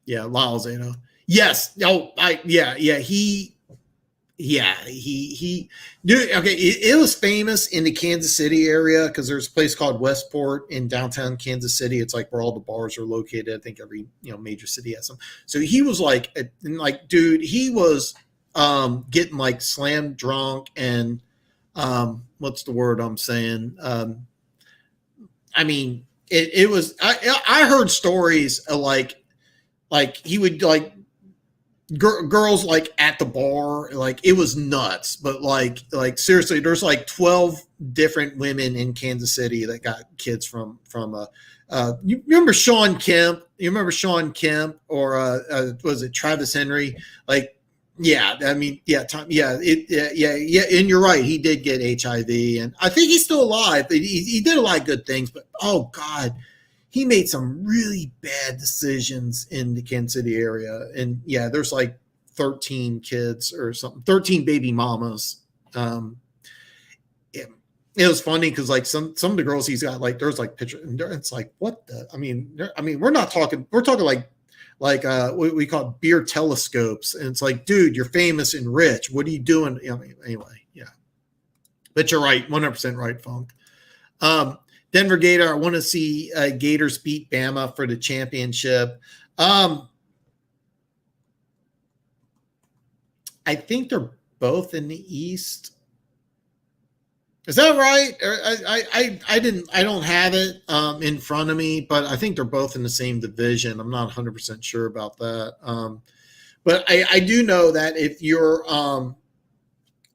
Yeah, Lyle Alzado. Yes. Oh, he dude, okay. It was famous in the Kansas City area because there's a place called Westport in downtown Kansas City. It's like where all the bars are located. I think every major city has them. So he was dude, he was getting like slam drunk and what's the word I'm saying? I mean, it was. I heard stories of like he would like girls like at the bar, like it was nuts. But like seriously, there's like 12 different women in Kansas City that got kids from You remember Sean Kemp? You remember Sean Kemp or was it Travis Henry? Like, yeah, I mean, yeah, Tom, yeah, yeah, and you're right. He did get HIV, and I think he's still alive. He did a lot of good things, but oh God, he made some really bad decisions in the Kansas City area. And yeah, there's like 13 kids or something, 13 baby mamas. It was funny because like some of the girls he's got, like there's like pictures, and it's like, what the, I mean, we're talking like what we call beer telescopes, and it's like, dude, you're famous and rich, what are you doing? I mean, anyway, yeah, but you're right, 100% right, Funk. Denver Gator, I want to see Gators beat Bama for the championship. I think they're both in the East. Is that right? I don't have it in front of me, but I think they're both in the same division. I'm not 100% sure about that. But I do know that if you're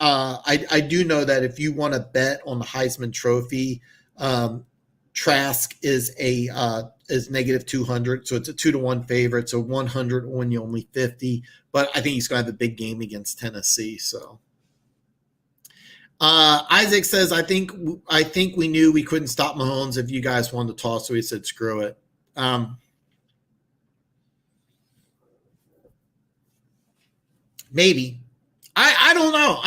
I do know that if you want to bet on the Heisman Trophy, Trask is is negative 200, so it's a 2-1 favorite. So 100 will win you only 50, but I think he's going to have a big game against Tennessee. So Isaac says, I think we knew we couldn't stop Mahomes if you guys wanted to toss, so he said screw it. Maybe. I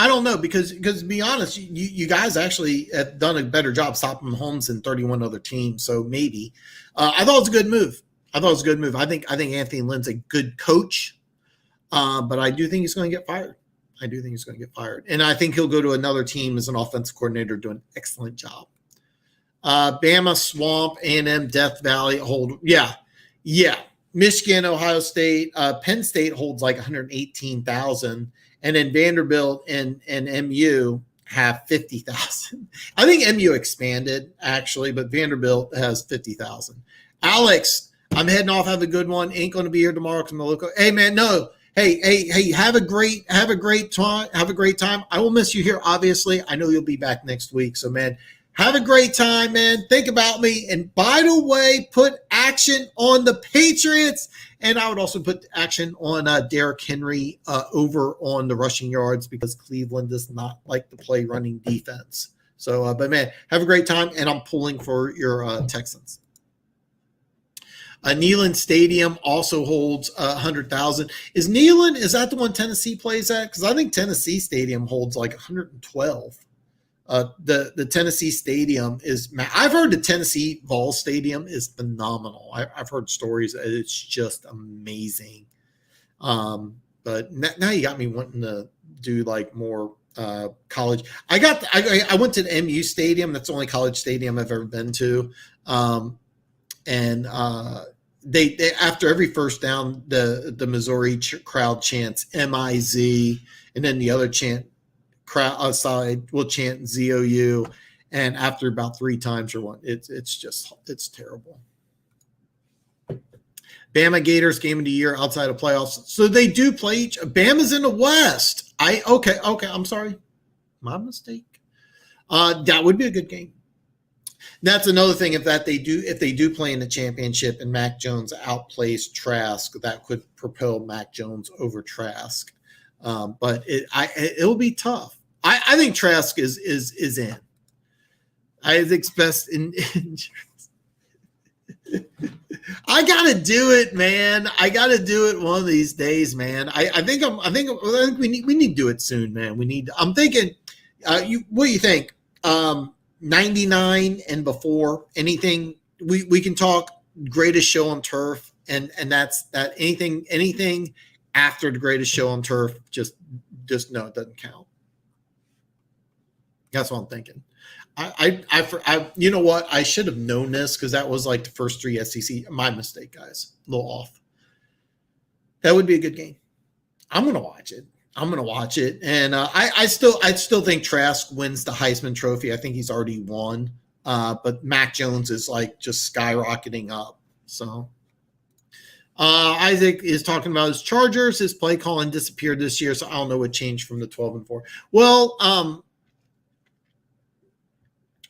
don't know because to be honest, you guys actually have done a better job stopping Mahomes than 31 other teams. So maybe. I thought it was a good move. I think Anthony Lynn's a good coach, but I do think he's going to get fired. And I think he'll go to another team as an offensive coordinator, doing an excellent job. Bama, Swamp, A&M, Death Valley hold. Yeah. Michigan, Ohio State, Penn State holds like 118,000. And then Vanderbilt and MU have 50,000. I think MU expanded actually, but Vanderbilt has 50,000. Alex, I'm heading off. Have a good one. Ain't going to be here tomorrow because my local. Hey man, no. Hey, have a great time. Have a great time. I will miss you here, obviously. I know you'll be back next week. So man, have a great time, man. Think about me. And by the way, put action on the Patriots. And I would also put action on Derrick Henry over on the rushing yards because Cleveland does not like to play running defense. So, but man, have a great time. And I'm pulling for your Texans. Neyland Stadium also holds 100,000. Is that the one Tennessee plays at? Because I think Tennessee Stadium holds like 112. The Tennessee Stadium is. I've heard the Tennessee Vols Stadium is phenomenal. I've heard stories. It's just amazing. But now you got me wanting to do like more college. I went to the MU Stadium. That's the only college stadium I've ever been to. And they after every first down, the Missouri crowd chants MIZ, and then the other crowd outside will chant ZOU, and after about 3 times or one, it's terrible. Bama Gators game of the year outside of playoffs, so they do play each. Bama's in the West. Okay, I'm sorry, my mistake. That would be a good game. That's another thing. If they do play in the championship and Mac Jones outplays Trask, that could propel Mac Jones over Trask. But it'll be tough. I think Trask is in. I think best in. I gotta do it, man. I gotta do it one of these days, man. I think we need to do it soon, man. I'm thinking. What do you think? 99 and before, anything we can talk greatest show on turf, and that's that. Anything after the greatest show on turf, just no, it doesn't count. That's what I'm thinking. I you know what? I should have known this because that was like the first 3 SEC. My mistake, guys. A little off. That would be a good game. I'm gonna watch it. And I still think Trask wins the Heisman Trophy. I think he's already won. But Mac Jones is like just skyrocketing up. So Isaac is talking about his Chargers. His play calling disappeared this year, so I don't know what changed from the 12-4. Well,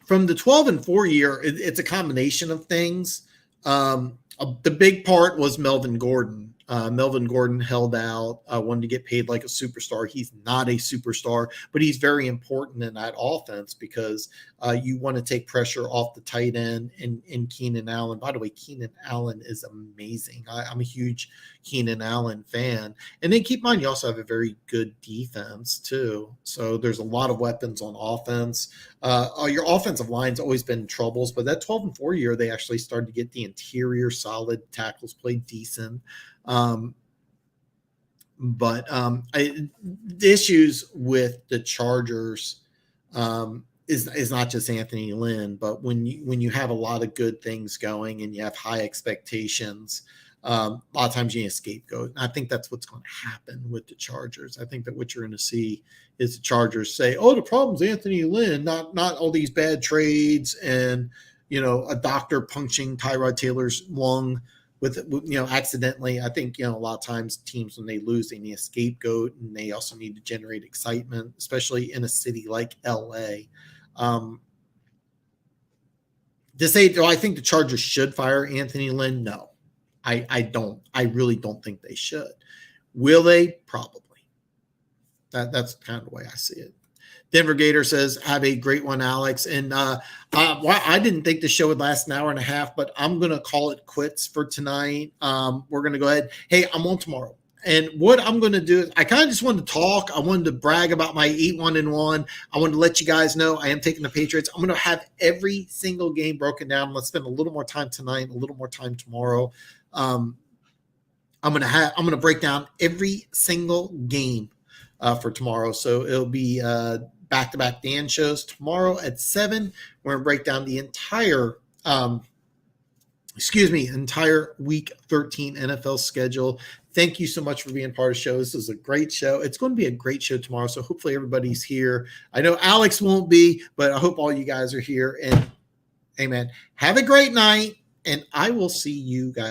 from the 12-4 year, it's a combination of things. The big part was Melvin Gordon. Melvin Gordon held out, wanted to get paid like a superstar. He's not a superstar, but he's very important in that offense because you want to take pressure off the tight end in Keenan Allen. By the way, Keenan Allen is amazing. I'm a huge Keenan Allen fan. And then keep in mind, you also have a very good defense too. So there's a lot of weapons on offense. Your offensive line's always been in troubles, but that 12-4 year, they actually started to get the interior solid, tackles played decent. The issues with the Chargers is not just Anthony Lynn, but when you have a lot of good things going and you have high expectations, a lot of times you need a scapegoat. And I think that's what's going to happen with the Chargers. I think that what you're going to see is the Chargers say, "Oh, the problem's Anthony Lynn, not all these bad trades and a doctor puncturing Tyrod Taylor's lung." With accidentally. I think a lot of times teams, when they lose, they need a scapegoat, and they also need to generate excitement, especially in a city like LA. To say, do I think the Chargers should fire Anthony Lynn? No, I don't. I really don't think they should. Will they? Probably. That's kind of the way I see it. Denver Gator says, "Have a great one, Alex." And I didn't think the show would last an hour and a half, but I'm going to call it quits for tonight. We're going to go ahead. Hey, I'm on tomorrow. And what I'm going to do is I kind of just wanted to talk. I wanted to brag about my 8-1-1. I wanted to let you guys know I am taking the Patriots. I'm going to have every single game broken down. Let's spend a little more time tonight, a little more time tomorrow. I'm going to break down every single game for tomorrow. So it'll be back-to-back Dan shows tomorrow at 7. We're going to break down the entire Week 13 NFL schedule. Thank you so much for being part of the show. This is a great show. It's going to be a great show tomorrow, so hopefully everybody's here. I know Alex won't be, but I hope all you guys are here. And, hey, man, have a great night, and I will see you guys.